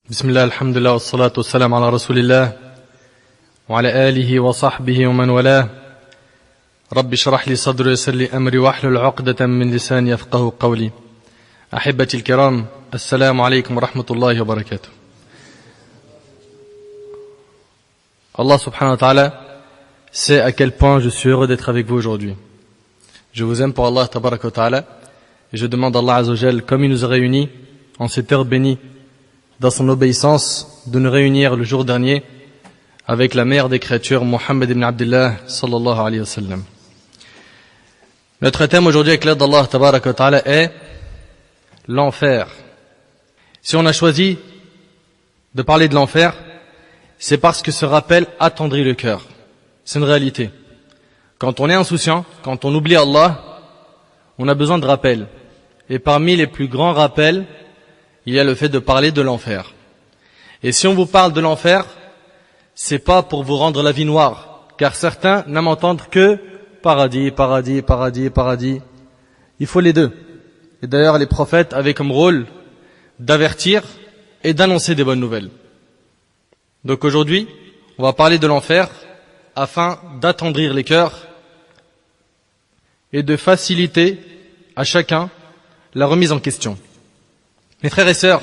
بسم الله الحمد لله والصلاة والسلام على رسول الله وعلى آله وصحبه ومن والاه رب اشرح لي صدري ويسر لي أمري واحلل عقدة من لساني يفقهوا قولي أحبتي الكرام السلام عليكم ورحمة الله وبركاته. Allah subhanahu wa ta'ala sait à quel point je suis heureux d'être avec vous aujourd'hui. Je vous aime pour Allah tabaraka wa ta'ala et je demande à Allah azza wa jal, comme il nous a réunis en cette heure bénie dans son obéissance, de nous réunir le jour dernier avec la meilleure des créatures, Muhammad ibn Abdullah sallallahu alayhi wa sallam. Notre thème aujourd'hui avec l'aide d'Allah tabaraka wa ta'ala est l'enfer. Si on a choisi de parler de l'enfer, c'est parce que ce rappel attendrit le cœur. C'est une réalité. Quand on est insouciant, quand on oublie Allah, on a besoin de rappels. Et parmi les plus grands rappels, il y a le fait de parler de l'enfer. Et si on vous parle de l'enfer, c'est pas pour vous rendre la vie noire, car certains n'aiment entendre que paradis, paradis, paradis, paradis. Il faut les deux. Et d'ailleurs, les prophètes avaient comme rôle d'avertir et d'annoncer des bonnes nouvelles. Donc aujourd'hui, on va parler de l'enfer afin d'attendrir les cœurs et de faciliter à chacun la remise en question. Mes frères et sœurs,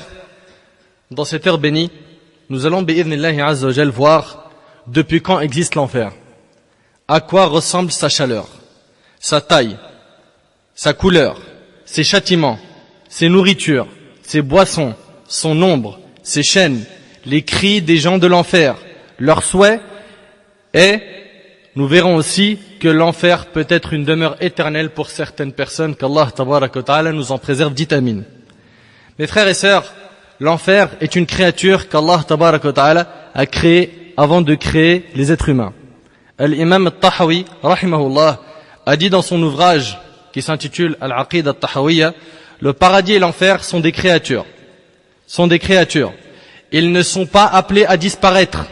dans cette heure bénie, nous allons bi'idhnillahi azza wa jal voir depuis quand existe l'enfer, à quoi ressemble sa chaleur, sa taille, sa couleur, ses châtiments, ses nourritures, ses boissons, son nombre, ses chaînes, les cris des gens de l'enfer, leurs souhaits, et nous verrons aussi que l'enfer peut être une demeure éternelle pour certaines personnes, qu'Allah tabaraka wa ta'ala nous en préserve, dit amin. Mes frères et sœurs, l'enfer est une créature qu'Allah tabaraka wa ta'ala a créée avant de créer les êtres humains. L'imam al-Tahawi, rahimahullah, a dit dans son ouvrage qui s'intitule Al-Aqida al-Tahawiyya, le paradis et l'enfer sont des créatures. Ils ne sont pas appelés à disparaître.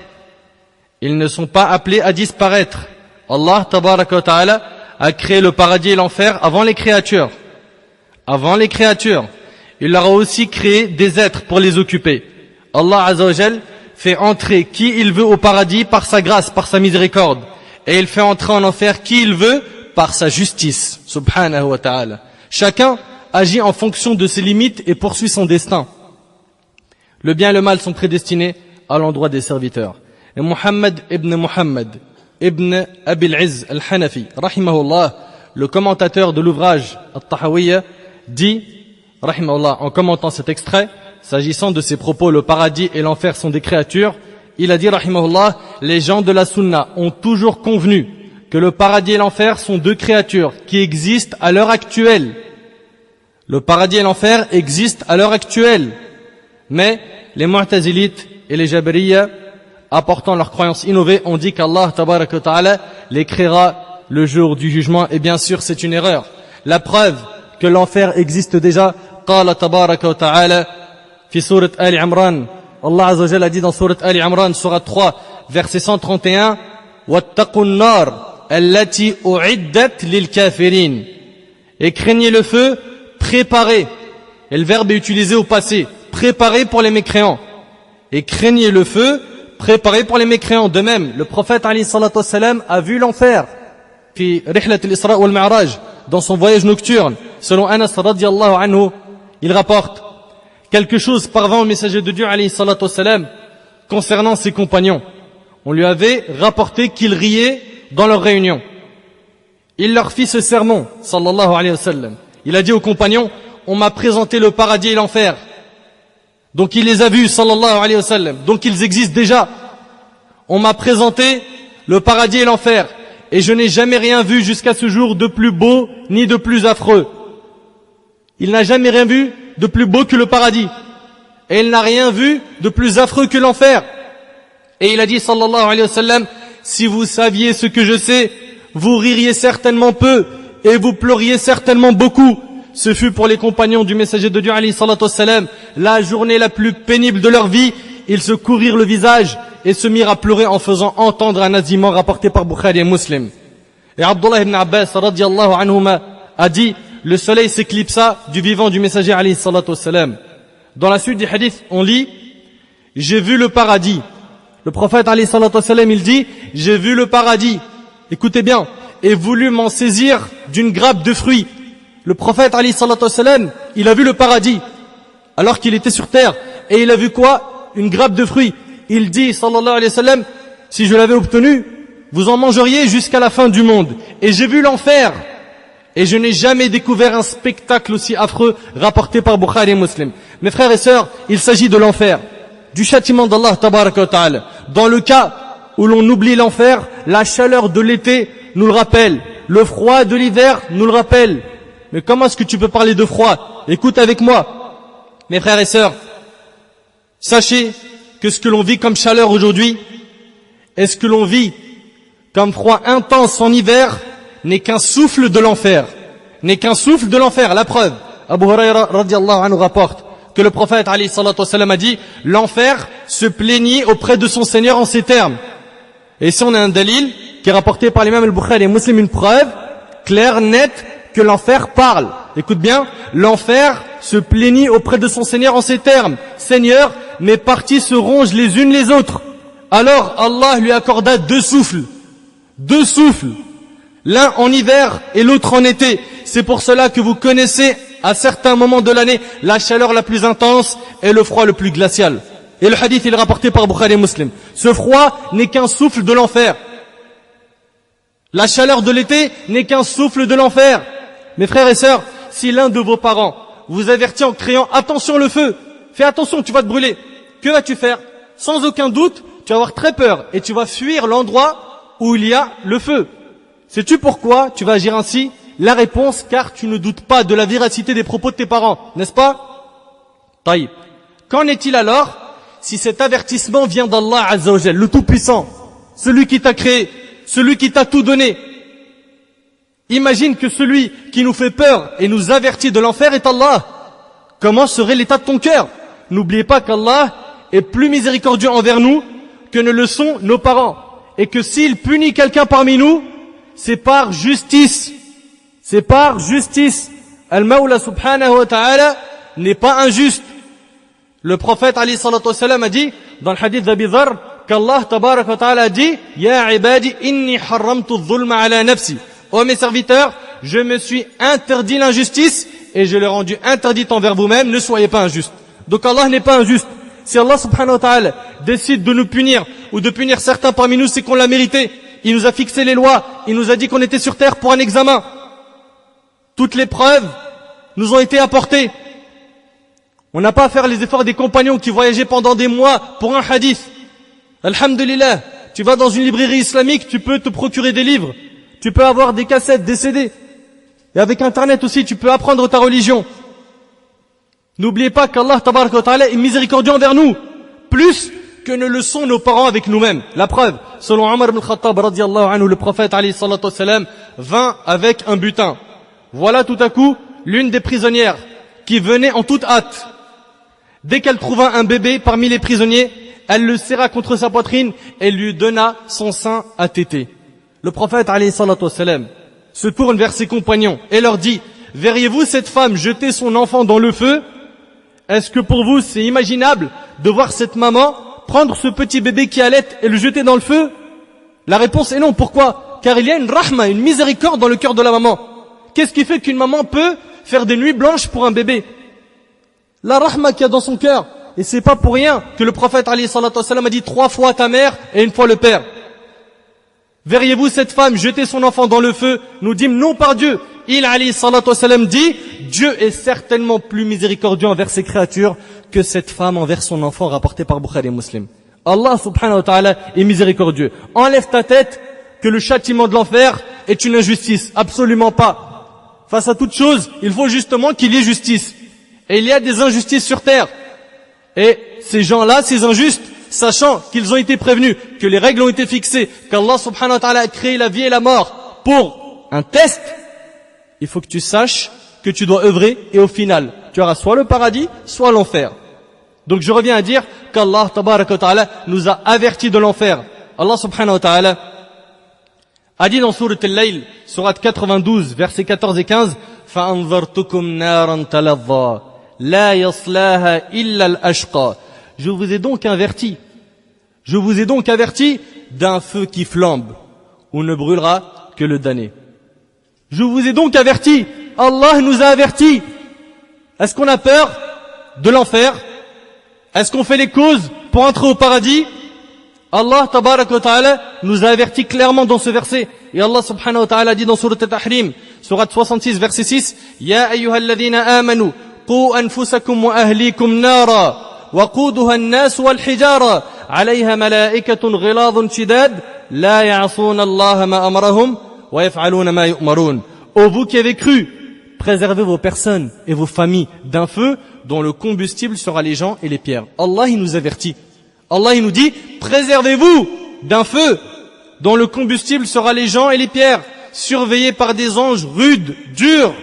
Allah tabaraka wa ta'ala a créé le paradis et l'enfer avant les créatures. Il leur a aussi créé des êtres pour les occuper. Allah azza wa jal fait entrer qui il veut au paradis par sa grâce, par sa miséricorde. Et il fait entrer en enfer qui il veut par sa justice. Subhanahu wa ta'ala. Chacun agit en fonction de ses limites et poursuit son destin. Le bien et le mal sont prédestinés à l'endroit des serviteurs. Et Muhammad ibn Abil Izz al-Hanafi, rahimahullah, le commentateur de l'ouvrage al-Tahawiyya, dit, rahimahullah, en commentant cet extrait, s'agissant de ses propos, le paradis et l'enfer sont des créatures, il a dit, rahimahullah, les gens de la sunna ont toujours convenu que le paradis et l'enfer sont deux créatures qui existent à l'heure actuelle. Le paradis et l'enfer existent à l'heure actuelle. Mais les Mu'tazilites et les Jabriyya, apportant leurs croyances innovées, ont dit qu'Allah tabaraka wa ta'ala les créera le jour du jugement, et bien sûr c'est une erreur. La preuve que l'enfer existe déjà, قال تبارك وتعالى في سورة آل عمران, Allah azza wa jalla a dit dans Sourate Ali Imran, Sourate 3, verset 131, وَاتَّقُوا النَّارِ الَّتِي أُعِدَّتْ لِلْكَافِرِينَ. Et craignez le feu, préparez. Et le verbe est utilisé au passé, préparez pour les mécréants. Et craignez le feu, préparez pour les mécréants. De même, le prophète alayhi salatu wassalam a vu l'enfer, fi rihlat al-Isra wal Mi'raj, dans son voyage nocturne. Selon Anas radiyallahu anhu, il rapporte quelque chose parvint au messager de Dieu alayhi salatu wassalam concernant ses compagnons. On lui avait rapporté qu'ils riaient dans leur réunion. Il leur fit ce sermon, sallallahu alayhi wa sallam. Il a dit aux compagnons, on m'a présenté le paradis et l'enfer. Donc il les a vus, sallallahu alayhi wa sallam. Donc ils existent déjà. On m'a présenté le paradis et l'enfer. Et je n'ai jamais rien vu jusqu'à ce jour de plus beau ni de plus affreux. Il n'a jamais rien vu de plus beau que le paradis. Et il n'a rien vu de plus affreux que l'enfer. Et il a dit, sallallahu alayhi wa sallam, si vous saviez ce que je sais, vous ririez certainement peu et vous pleuriez certainement beaucoup. Ce fut pour les compagnons du messager de Dieu, alayhi salatu wassalam, la journée la plus pénible de leur vie. Ils se courrirent le visage et se mirent à pleurer en faisant entendre un azimant rapporté par Bukhari et Muslim. Et Abdullah ibn Abbas radiyallahu anhuma a dit, le soleil s'éclipsa du vivant du messager alayhi salatu wassalam. Dans la suite du hadith, on lit, j'ai vu le paradis. Le prophète alayhi salatu wassalam, il dit, j'ai vu le paradis. Écoutez bien, et voulu m'en saisir d'une grappe de fruits. Le prophète alayhi salatu wassalam, il a vu le paradis alors qu'il était sur terre, et il a vu quoi? Une grappe de fruits. Il dit sallallahu alayhi wa sallam, si je l'avais obtenu, vous en mangeriez jusqu'à la fin du monde. Et j'ai vu l'enfer, et je n'ai jamais découvert un spectacle aussi affreux rapporté par Bukhari et Muslim. Mes frères et sœurs, il s'agit de l'enfer, du châtiment d'Allah tabaraka wa ta'ala. Dans le cas où l'on oublie l'enfer, la chaleur de l'été nous le rappelle, le froid de l'hiver nous le rappelle. Mais comment est-ce que tu peux parler de froid? Écoute avec moi. Mes frères et sœurs, sachez que ce que l'on vit comme chaleur aujourd'hui, et ce que l'on vit comme froid intense en hiver, n'est qu'un souffle de l'enfer. N'est qu'un souffle de l'enfer. La preuve, Abu Huraira radiallahu anhu rapporte que le prophète alayhi salatu wassalam a dit, l'enfer se plaignit auprès de son Seigneur en ces termes. Et ici on a un dalil qui est rapporté par l'imam al-Bukhari et Muslim, une preuve claire, nette, que l'enfer parle. Écoute bien, l'enfer se plaignit auprès de son Seigneur en ces termes. Seigneur, mes parties se rongent les unes les autres. Alors Allah lui accorda deux souffles. Deux souffles. L'un en hiver et l'autre en été. C'est pour cela que vous connaissez à certains moments de l'année la chaleur la plus intense et le froid le plus glacial. Et le hadith il est rapporté par Bukhari et Muslim. Ce froid n'est qu'un souffle de l'enfer. La chaleur de l'été n'est qu'un souffle de l'enfer. Mes frères et sœurs, si l'un de vos parents vous avertit en criant « Attention le feu, fais attention, tu vas te brûler », que vas-tu faire? Sans aucun doute, tu vas avoir très peur et tu vas fuir l'endroit où il y a le feu. Sais-tu pourquoi tu vas agir ainsi? La réponse, car tu ne doutes pas de la véracité des propos de tes parents, n'est-ce pas? Taïb. Qu'en est-il alors si cet avertissement vient d'Allah Azza wa Jal, le Tout-Puissant, celui qui t'a créé, celui qui t'a tout donné? Imagine que celui qui nous fait peur et nous avertit de l'enfer est Allah. Comment serait l'état de ton cœur? N'oubliez pas qu'Allah est plus miséricordieux envers nous que ne le sont nos parents. Et que s'il punit quelqu'un parmi nous, c'est par justice. C'est par justice. Al-Mawla subhanahu wa ta'ala n'est pas injuste. Le prophète alayhi salatu wassalam a dit, dans le hadith d'Abi Dharr, qu'Allah tabaraka wa ta'ala a dit, Ya ibadi inni harramtu dhulma ala nafsi. Ô mes serviteurs, je me suis interdit l'injustice et je l'ai rendu interdite envers vous-même, ne soyez pas injustes. Donc Allah n'est pas injuste. Si Allah subhanahu wa ta'ala décide de nous punir ou de punir certains parmi nous, c'est qu'on l'a mérité. Il nous a fixé les lois, il nous a dit qu'on était sur terre pour un examen. Toutes les preuves nous ont été apportées. On n'a pas à faire les efforts des compagnons qui voyageaient pendant des mois pour un hadith. Alhamdulillah, tu vas dans une librairie islamique, tu peux te procurer des livres. Tu peux avoir des cassettes, des CD. Et avec Internet aussi, tu peux apprendre ta religion. N'oubliez pas qu'Allah tabaraka wa ta'ala est miséricordieux envers nous, plus que ne le sont nos parents avec nous-mêmes. La preuve, selon Omar ibn Khattab radiyallahu anhu, le prophète alayhi salatu wassalam vint avec un butin. Voilà tout à coup l'une des prisonnières qui venait en toute hâte. Dès qu'elle trouva un bébé parmi les prisonniers, elle le serra contre sa poitrine et lui donna son sein à téter. Le prophète alayhi salatu wassalam se tourne vers ses compagnons et leur dit, verriez-vous cette femme jeter son enfant dans le feu? Est-ce que pour vous c'est imaginable de voir cette maman prendre ce petit bébé qui allait et le jeter dans le feu? La réponse est non. Pourquoi? Car il y a une rahma, une miséricorde dans le cœur de la maman. Qu'est-ce qui fait qu'une maman peut faire des nuits blanches pour un bébé? La rahma qu'il y a dans son cœur. Et c'est pas pour rien que le prophète alayhi salatu wassalam a dit 3 fois ta mère et 1 fois le père. Verriez-vous cette femme jeter son enfant dans le feu? Nous dîmes non par Dieu. Il alayhi salatu wassalam dit, Dieu est certainement plus miséricordieux envers ses créatures que cette femme envers son enfant, rapporté par Bukhari et Muslim. Allah subhanahu wa ta'ala est miséricordieux. Enlève ta tête que le châtiment de l'enfer est une injustice. Absolument pas. Face à toute chose, il faut justement qu'il y ait justice. Et il y a des injustices sur terre. Et ces gens-là, ces injustes, sachant qu'ils ont été prévenus, que les règles ont été fixées, qu'Allah subhanahu wa ta'ala a créé la vie et la mort pour un test, il faut que tu saches que tu dois œuvrer et au final, tu auras soit le paradis, soit l'enfer. Donc je reviens à dire qu'Allah tabaraka wa ta'ala nous a avertis de l'enfer. Allah subhanahu wa ta'ala a dit dans Sourate Al-Layl, Sourate 92, versets 14 et 15, فَأَنْظَرْتُكُمْ نَارًا تَلَظَّى لَا يَصْلَاهَا إِلَّا الْأَشْقَى Je vous ai donc averti d'un feu qui flambe, où ne brûlera que le damné. Je vous ai donc averti, Allah nous a avertis. Est-ce qu'on a peur de l'enfer? Est-ce qu'on fait les causes pour entrer au paradis? Allah tabarak wa ta'ala nous a avertis clairement dans ce verset. Et Allah subhanahu wa ta'ala dit dans Surat At-Tahrim, Surat 66, verset 6, Ya ayyuhalladhina amanu, qu anfusakum wa ahlikum nara, wa quduha an-nas wal hijara, alayha malaikatun ghiladun shidad, la ya'asuna Allah ma amarahum, wa yaf'aluna ma yu'marun. Ô vous qui avez cru, préservez vos personnes et vos familles d'un feu dont le combustible sera les gens et les pierres. Allah, il nous avertit. Allah, il nous dit, préservez-vous d'un feu dont le combustible sera les gens et les pierres, surveillés par des anges rudes, durs,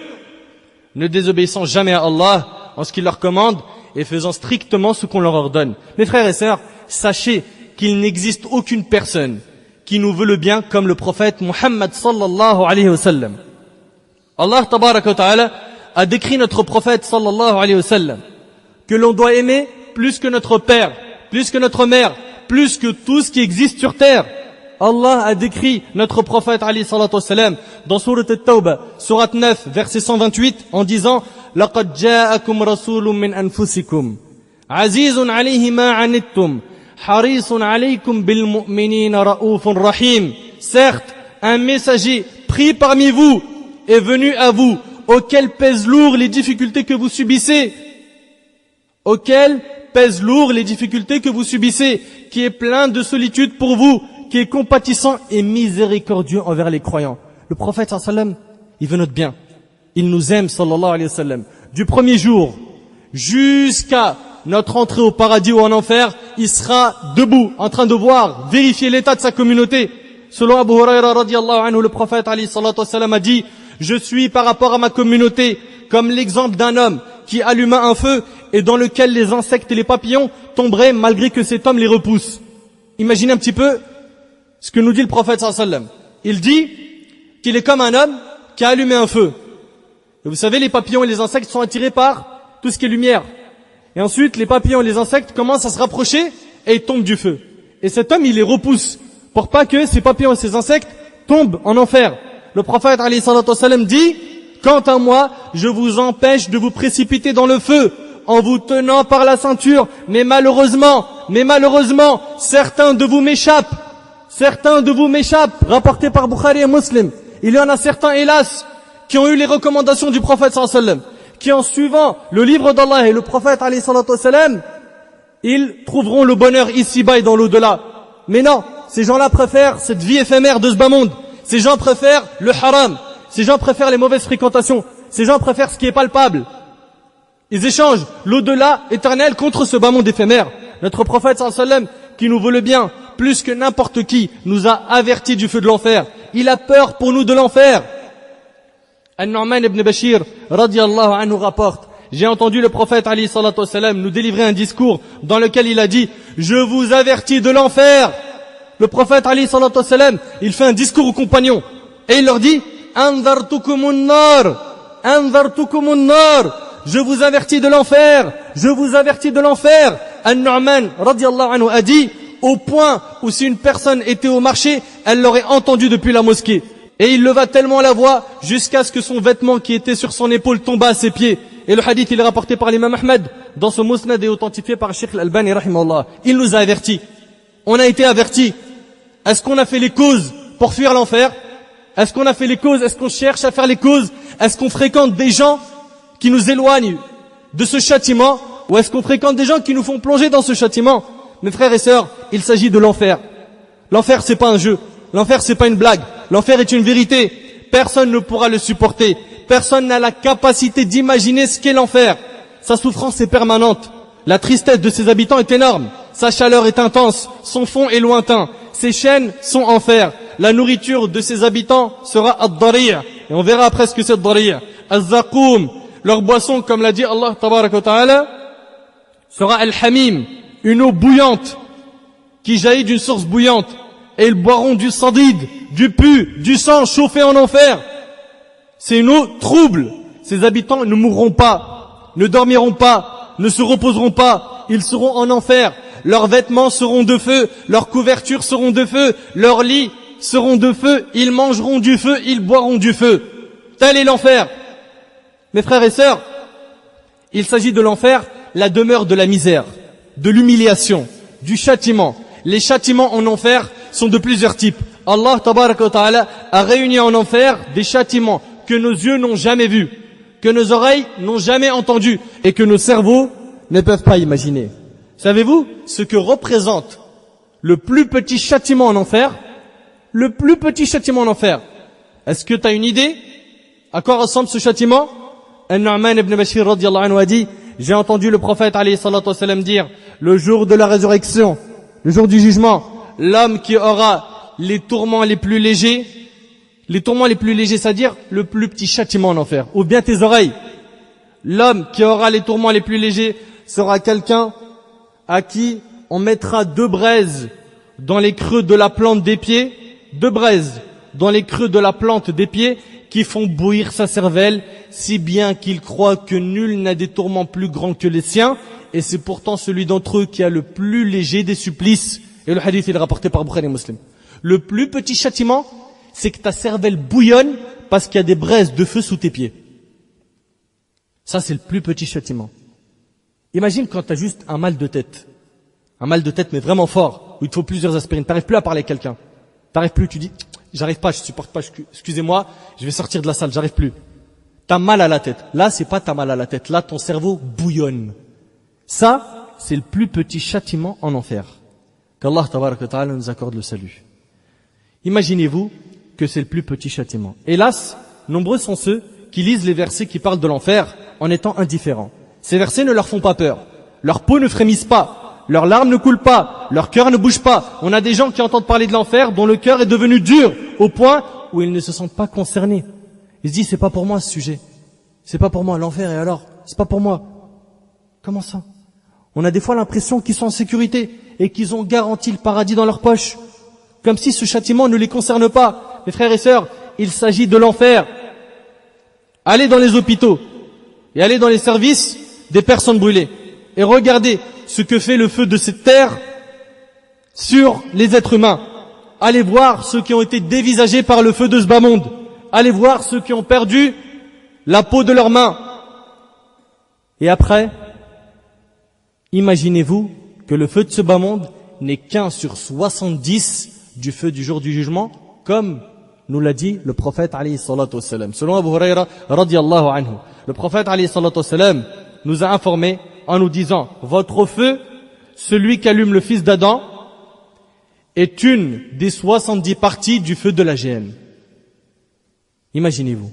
ne désobéissant jamais à Allah en ce qu'il leur commande et faisant strictement ce qu'on leur ordonne. Mes frères et sœurs, sachez qu'il n'existe aucune personne qui nous veut le bien comme le prophète Muhammad sallallahu alayhi wa sallam. Allah tabaraka wa ta'ala a décrit notre prophète sallallahu alayhi wa sallam que l'on doit aimer plus que notre père, plus que notre mère, plus que tout ce qui existe sur terre. Allah a décrit notre prophète alayhi salatu wassalam dans Surat At-Tawbah, Surat 9, verset 128, en disant لَقَدْ جَاءَكُمْ رَسُولٌ مِّنْ أَنفُسِكُمْ عَزِيزٌ عَلَيْهِ مَا عَنِتُّمْ حَرِيصٌ عَلَيْكُمْ بِالْمُؤْمِنِينَ رَءُوفٌ رَحِيمٌ. Certes, un messager pris parmi vous est venu à vous, auquel pèsent lourd les difficultés que vous subissez, qui est plein de solitude pour vous, qui est compatissant et miséricordieux envers les croyants. Le prophète sallallahu alayhi wa sallam, il veut notre bien. Il nous aime sallallahu alayhi wa sallam. Du premier jour jusqu'à notre entrée au paradis ou en enfer, il sera debout, en train de voir, vérifier l'état de sa communauté. Selon Abu Huraira radiyallahu anhu, le prophète alayhi salatu wa sallam a dit, je suis par rapport à ma communauté comme l'exemple d'un homme qui alluma un feu et dans lequel les insectes et les papillons tomberaient malgré que cet homme les repousse. Imaginez un petit peu ce que nous dit le prophète sallallahu alayhi wa sallam. Il dit qu'il est comme un homme qui a allumé un feu. Et vous savez, les papillons et les insectes sont attirés par tout ce qui est lumière. Et ensuite, les papillons et les insectes commencent à se rapprocher et ils tombent du feu. Et cet homme, il les repousse pour pas que ces papillons et ces insectes tombent en enfer. Le prophète alayhi salatu wa sallam dit, quant à moi, je vous empêche de vous précipiter dans le feu en vous tenant par la ceinture. Mais malheureusement, certains de vous m'échappent. Rapporté par Bukhari et Muslim. Il y en a certains, hélas, qui ont eu les recommandations du prophète sallallahu alayhi wa sallam, qui en suivant le livre d'Allah et le prophète alayhi salatu wa sallam, ils trouveront le bonheur ici-bas et dans l'au-delà. Mais non, ces gens-là préfèrent cette vie éphémère de ce bas monde. Ces gens préfèrent le haram. Ces gens préfèrent les mauvaises fréquentations. Ces gens préfèrent ce qui est palpable. Ils échangent l'au-delà éternel contre ce bas monde éphémère. Notre prophète sallallahu alayhi wa sallam, qui nous veut le bien, plus que n'importe qui, nous a avertis du feu de l'enfer. Il a peur pour nous de l'enfer. An-Nu'man ibn Bashir, radiyallahu anhu, rapporte, j'ai entendu le prophète alayhi salatu wa sallam nous délivrer un discours dans lequel il a dit, je vous avertis de l'enfer. Le prophète alayhi salatu wa sallam, il fait un discours aux compagnons et il leur dit, anzartukumun nar, je vous avertis de l'enfer. An-Nu'man, radiyallahu anhu, a dit, au point où si une personne était au marché, elle l'aurait entendu depuis la mosquée. Et il leva tellement la voix jusqu'à ce que son vêtement qui était sur son épaule tomba à ses pieds. Et le hadith, il est rapporté par l'imam Ahmed dans ce musnad et authentifié par Sheikh Al-Albani rahimahullah. Il nous a avertis. On a été avertis. Est-ce qu'on a fait les causes pour fuir l'enfer? Est-ce qu'on a fait les causes? Est-ce qu'on cherche à faire les causes? Est-ce qu'on fréquente des gens qui nous éloignent de ce châtiment? Ou est-ce qu'on fréquente des gens qui nous font plonger dans ce châtiment? Mes frères et sœurs, il s'agit de l'enfer. L'enfer, c'est pas un jeu. L'enfer, c'est pas une blague. L'enfer est une vérité. Personne ne pourra le supporter. Personne n'a la capacité d'imaginer ce qu'est l'enfer. Sa souffrance est permanente. La tristesse de ses habitants est énorme. Sa chaleur est intense. Son fond est lointain. Ses chaînes sont en fer. La nourriture de ses habitants sera ad-dari'. Et on verra après ce que c'est ad-dari'. Az-zaqoum. Leur boisson, comme l'a dit Allah tabaraka wa ta'ala, sera al-hamim. Une eau bouillante qui jaillit d'une source bouillante. Et ils boiront du sandide, du pu, du sang chauffé en enfer. C'est une eau trouble. Ces habitants ne mourront pas, ne dormiront pas, ne se reposeront pas. ils seront en enfer. Leurs vêtements seront de feu, leurs couvertures seront de feu, leurs lits seront de feu, ils mangeront du feu, ils boiront du feu. Tel est l'enfer. Mes frères et sœurs, il s'agit de l'enfer, la demeure de la misère, de l'humiliation, du châtiment. Les châtiments en enfer sont de plusieurs types. Allah tabaraka wa ta'ala a réuni en enfer des châtiments que nos yeux n'ont jamais vus, que nos oreilles n'ont jamais entendus et que nos cerveaux ne peuvent pas imaginer. Savez-vous ce que représente le plus petit châtiment en enfer? Le plus petit châtiment en enfer. Est-ce que tu as une idée à quoi ressemble ce châtiment? An-Nu'man ibn Bashir radiyallahu anhu a dit, j'ai entendu le prophète alayhi salatu wa sallam dire, le jour de la résurrection, le jour du jugement, l'homme qui aura les tourments les plus légers, c'est-à-dire le plus petit châtiment en enfer, ou bien tes oreilles. L'homme qui aura les tourments les plus légers sera quelqu'un à qui on mettra 2 braises dans les creux de la plante des pieds, 2 braises dans les creux de la plante des pieds qui font bouillir sa cervelle, si bien qu'il croit que nul n'a des tourments plus grands que les siens, et c'est pourtant celui d'entre eux qui a le plus léger des supplices. Et le hadith il est rapporté par Bukhari et Muslim. Le plus petit châtiment, c'est que ta cervelle bouillonne parce qu'il y a des braises de feu sous tes pieds. Ça, c'est le plus petit châtiment. Imagine quand tu as juste un mal de tête. Un mal de tête, mais vraiment fort, où il te faut plusieurs aspirines. T'arrives plus à parler à quelqu'un. T'arrives plus, tu dis, j'arrive pas, je supporte pas, excusez-moi, je vais sortir de la salle, j'arrive plus. T'as mal à la tête. Là, c'est pas t'as mal à la tête. Là, ton cerveau bouillonne. Ça, c'est le plus petit châtiment en enfer. Qu'Allah tabaraka wa ta'ala nous accorde le salut. Imaginez-vous que c'est le plus petit châtiment. Hélas, nombreux sont ceux qui lisent les versets qui parlent de l'enfer en étant indifférents. Ces versets ne leur font pas peur. Leur peau ne frémisse pas. Leurs larmes ne coulent pas. Leur cœur ne bouge pas. On a des gens qui entendent parler de l'enfer dont le cœur est devenu dur au point où ils ne se sentent pas concernés. Ils se disent, c'est pas pour moi ce sujet. C'est pas pour moi l'enfer, et alors? C'est pas pour moi. Comment ça? On a des fois l'impression qu'ils sont en sécurité et qu'ils ont garanti le paradis dans leur poche. Comme si ce châtiment ne les concerne pas. Mes frères et sœurs, il s'agit de l'enfer. Allez dans les hôpitaux et allez dans les services des personnes brûlées et regardez ce que fait le feu de cette terre sur les êtres humains. Allez voir ceux qui ont été dévisagés par le feu de ce bas monde. Allez voir ceux qui ont perdu la peau de leurs mains. Et après, imaginez-vous que le feu de ce bas monde n'est qu'un sur 70 du feu du jour du jugement, comme nous l'a dit le prophète alayhi salatu wassalam. Selon Abu Huraira radiyallahu anhu, le prophète alayhi salatu wassalam nous a informé en nous disant, votre feu, celui qu'allume le fils d'Adam, est une des 70 parties du feu de la géhenne. Imaginez-vous.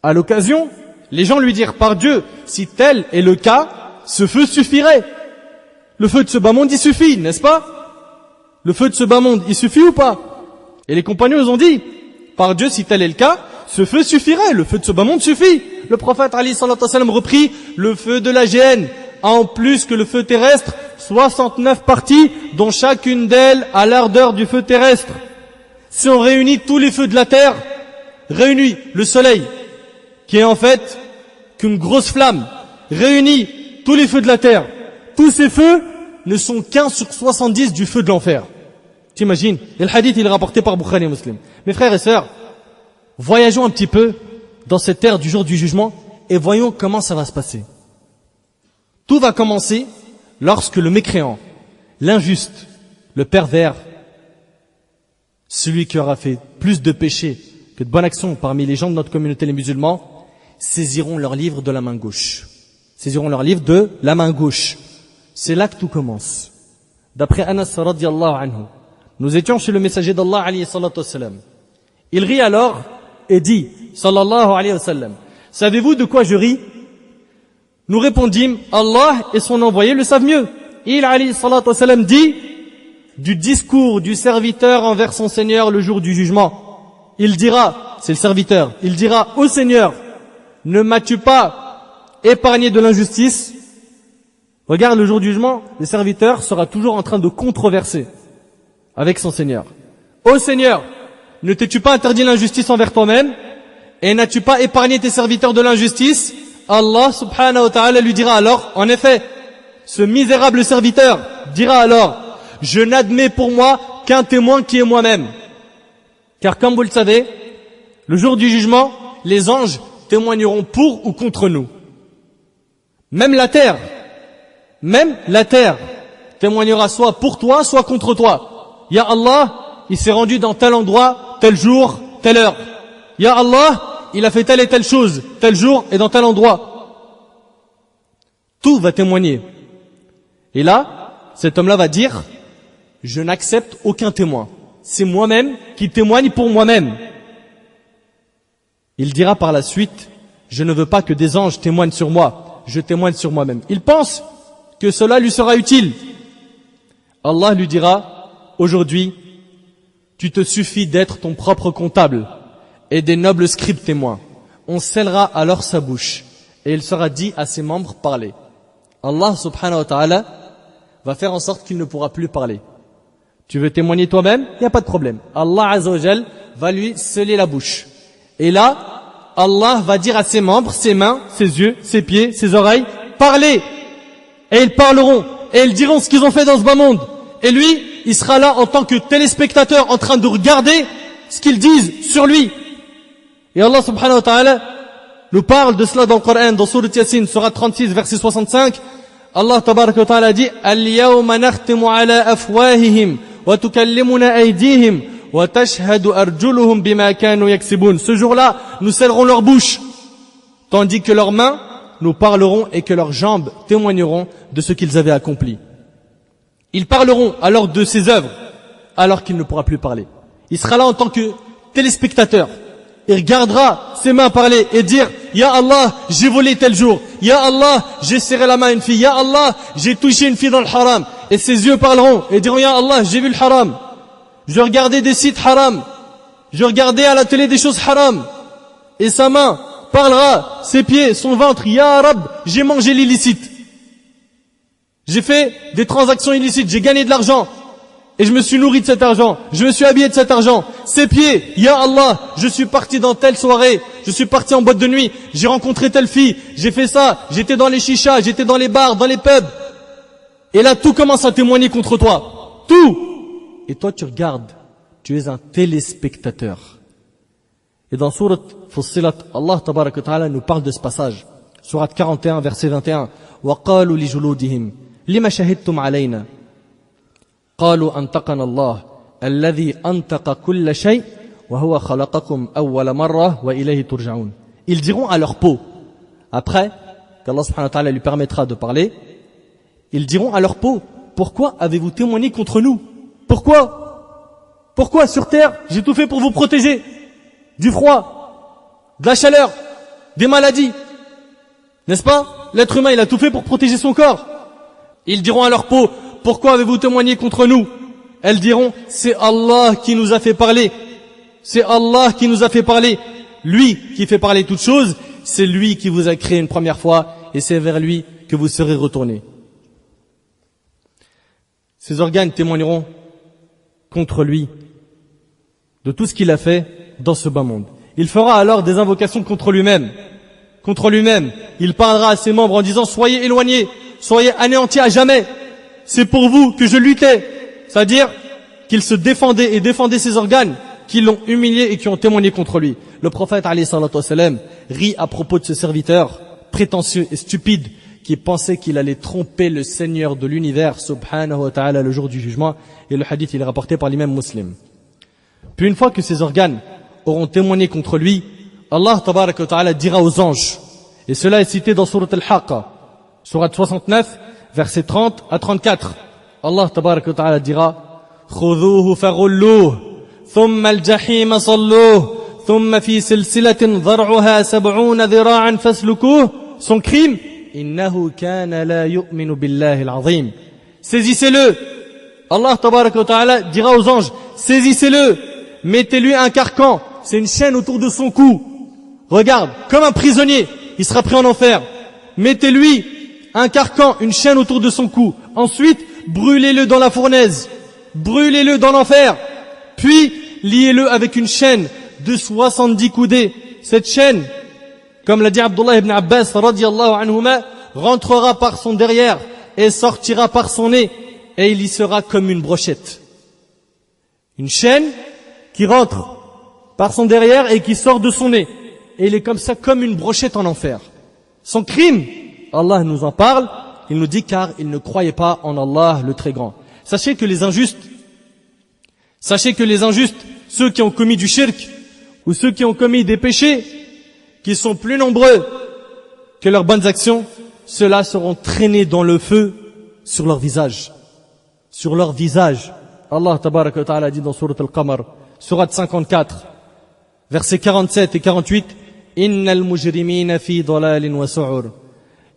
À l'occasion, les gens lui dirent, par Dieu, si tel est le cas, ce feu suffirait. Le feu de ce bas monde, il suffit, n'est-ce pas? Le feu de ce bas monde, il suffit ou pas? Et les compagnons nous ont dit, par Dieu, si tel est le cas, ce feu suffirait, le feu de ce bas monde suffit. Le prophète alayhi salatu wassalam reprit, le feu de la géhenne, en plus que le feu terrestre, 69 parties, dont chacune d'elles a l'ardeur du feu terrestre. Si on réunit tous les feux de la terre, réunit le soleil, qui est en fait qu'une grosse flamme, réunit tous les feux de la terre, tous ces feux ne sont qu'un sur 70 du feu de l'enfer. T'imagines? Et le hadith il est rapporté par Bukhari et Muslim. Mes frères et sœurs, voyageons un petit peu dans cette terre du jour du jugement et voyons comment ça va se passer. Tout va commencer lorsque le mécréant, l'injuste, le pervers, celui qui aura fait plus de péchés que de bonnes actions parmi les gens de notre communauté, les musulmans, saisiront leur livre de la main gauche. Saisiront leur livre de la main gauche. C'est là que tout commence. D'après Anas radiyallahu anhu, nous étions chez le messager d'Allah alayhi salatu wassalam. Il rit alors et dit, sallallahu alayhi wa sallam, savez-vous de quoi je ris? Nous répondîmes, Allah et son envoyé le savent mieux. Il alayhi salatu wassalam dit, du discours du serviteur envers son Seigneur le jour du jugement. Il dira, c'est le serviteur, il dira, ô Seigneur, ne m'as-tu pas épargné de l'injustice? Regarde, le jour du jugement, le serviteur sera toujours en train de controverser avec son Seigneur. Ô Seigneur, ne t'es-tu pas interdit l'injustice envers toi-même? Et n'as-tu pas épargné tes serviteurs de l'injustice? Allah subhanahu wa ta'ala lui dira alors, en effet, ce misérable serviteur dira alors, je n'admets pour moi qu'un témoin qui est moi-même. Car comme vous le savez, le jour du jugement, les anges témoigneront pour ou contre nous. Même la terre témoignera soit pour toi, soit contre toi. Ya Allah, il s'est rendu dans tel endroit, tel jour, telle heure. Ya Allah, il a fait telle et telle chose, tel jour et dans tel endroit. Tout va témoigner. Et là, cet homme-là va dire, je n'accepte aucun témoin. C'est moi-même qui témoigne pour moi-même. Il dira par la suite, je ne veux pas que des anges témoignent sur moi, je témoigne sur moi-même. Il pense que cela lui sera utile. Allah lui dira, aujourd'hui, tu te suffis d'être ton propre comptable et des nobles scribes témoins. On scellera alors sa bouche et il sera dit à ses membres, parlez. Allah subhanahu wa ta'ala va faire en sorte qu'il ne pourra plus parler. Tu veux témoigner toi-même? Il n'y a pas de problème. Allah azza wa jal va lui sceller la bouche. Et là, Allah va dire à ses membres, ses mains, ses yeux, ses pieds, ses oreilles, parlez. Et ils parleront. Et ils diront ce qu'ils ont fait dans ce bas monde. Et lui, il sera là en tant que téléspectateur en train de regarder ce qu'ils disent sur lui. Et Allah subhanahu wa ta'ala nous parle de cela dans le Coran, dans Sourate Yasin, Sourate 36, verset 65. Allah tabaraka wa ta'ala dit, Al-yawma nakhtimu ala afwahihim wa tukallimuna aydihim wa tashhadu arjuluhum bima kanu yaksibun. Ce jour-là, nous scellerons leur bouche, tandis que leurs mains nous parleront et que leurs jambes témoigneront de ce qu'ils avaient accompli. Ils parleront alors de ses œuvres, alors qu'il ne pourra plus parler. Il sera là en tant que téléspectateur. Il regardera ses mains parler et dire, Ya Allah, j'ai volé tel jour. Ya Allah, j'ai serré la main à une fille. Ya Allah, j'ai touché une fille dans le haram. Et ses yeux parleront et diront, Ya Allah, j'ai vu le haram. Je regardais des sites haram. Je regardais à la télé des choses haram. Et sa main parlera, ses pieds, son ventre, Ya Rab, j'ai mangé l'illicite. J'ai fait des transactions illicites, j'ai gagné de l'argent. Et je me suis nourri de cet argent, je me suis habillé de cet argent. Ses pieds, Ya Allah, je suis parti dans telle soirée, je suis parti en boîte de nuit, j'ai rencontré telle fille, j'ai fait ça, j'étais dans les chichas, j'étais dans les bars, dans les pubs. Et là, tout commence à témoigner contre toi. Tout. Et toi, tu regardes, tu es un téléspectateur. Et dans Sourate Fussilat, Allah tabaraka wa ta'ala nous parle de ce passage. Sourate 41, verset 21. وَقَالُوا لِجُلُودِهِمْ لِمَ شَهِدْتُمْ عَلَيْنَا قالوا أنطقنا الله الذي أنطق كل شيء وهو خلقكم أول مرة وإليه ترجعون. Ils diront à leur peau, après qu'Allah subhanahu wa ta'ala lui permettra de parler, ils diront à leur peau, pourquoi avez-vous témoigné contre nous? Pourquoi sur terre j'ai tout fait pour vous protéger du froid, de la chaleur, des maladies, n'est-ce pas? L'être humain il a tout fait pour protéger son corps. Ils diront à leur peau, pourquoi avez-vous témoigné contre nous? Elles diront, c'est Allah qui nous a fait parler. C'est Allah qui nous a fait parler. Lui qui fait parler toutes choses, c'est lui qui vous a créé une première fois et c'est vers lui que vous serez retournés. Ces organes témoigneront contre lui de tout ce qu'il a fait dans ce bas monde. Il fera alors des invocations contre lui-même. Contre lui-même. Il parlera à ses membres en disant, soyez éloignés, soyez anéantis à jamais. C'est pour vous que je luttais. C'est-à-dire qu'il se défendait et défendait ses organes qui l'ont humilié et qui ont témoigné contre lui. Le prophète alayhi salatu wassalam rit à propos de ce serviteur prétentieux et stupide qui pensait qu'il allait tromper le Seigneur de l'univers subhanahu wa ta'ala le jour du jugement. Et le hadith il est rapporté par l'imam Muslim. Puis une fois que ses organes auront témoigné contre lui, Allah tabaraka wa ta'ala dira aux anges, et cela est cité dans Sourate Al-Haqqa, Sourate 69, versets 30 à 34. Allah tabaraka wa ta'ala dira, خُذُوهُ فَغُلُّوهُ ثُمَّ الْجَحِيمَ صَلُّوهُ ثُمَّ فِي سِلْسِلَةٍ ضَرْعُهَا 70 ذِرَاعًا فَاسْلُكُوهُ. Son crime, إِنَّهُ كَانَ لَا يُؤْمِنُ بِاللَّهِ الْعَظِيمِ. Saisissez-le. Allah tabaraka wa ta'ala dira aux anges, saisissez-le, mettez-lui un carcan, c'est une chaîne autour de son cou. Regarde, comme un prisonnier, il sera pris en enfer. Mettez-lui un carcan, une chaîne autour de son cou. Ensuite, brûlez-le dans la fournaise. Brûlez-le dans l'enfer. Puis, liez-le avec une chaîne de 70 coudées. Cette chaîne, comme l'a dit Abdullah ibn Abbas radiyallahu anhuma, rentrera par son derrière et sortira par son nez, et il y sera comme une brochette. Une chaîne qui rentre par son derrière et qui sort de son nez. Et il est comme ça, comme une brochette en enfer. Son crime, Allah nous en parle, il nous dit car il ne croyait pas en Allah le très grand. Sachez que les injustes, ceux qui ont commis du shirk, ou ceux qui ont commis des péchés, qui sont plus nombreux que leurs bonnes actions, ceux-là seront traînés dans le feu sur leur visage. Sur leur visage. Allah tabaraka wa ta'ala dit dans sourate Al-Qamar, sourate 54, versets 47 et 48, Innal mujrimina fi dalalin wa su'ur.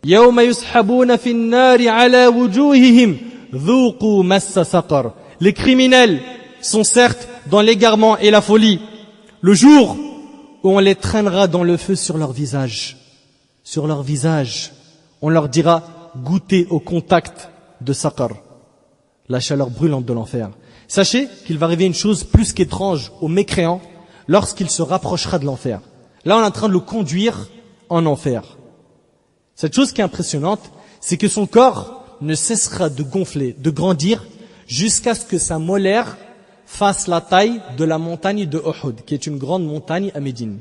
Yawma yushabuna fi an-nari ala wujuhihim, dhuqu massa saqar. Les criminels sont certes dans l'égarement et la folie, le jour où on les traînera dans le feu sur leur visage. Sur leur visage, on leur dira, goûtez au contact de saqar, la chaleur brûlante de l'enfer. Sachez qu'il va arriver une chose plus qu'étrange aux mécréants lorsqu'il se rapprochera de l'enfer. Là, on est en train de le conduire en enfer. Cette chose qui est impressionnante, c'est que son corps ne cessera de gonfler, de grandir, jusqu'à ce que sa molaire fasse la taille de la montagne de Uhud, qui est une grande montagne à Médine.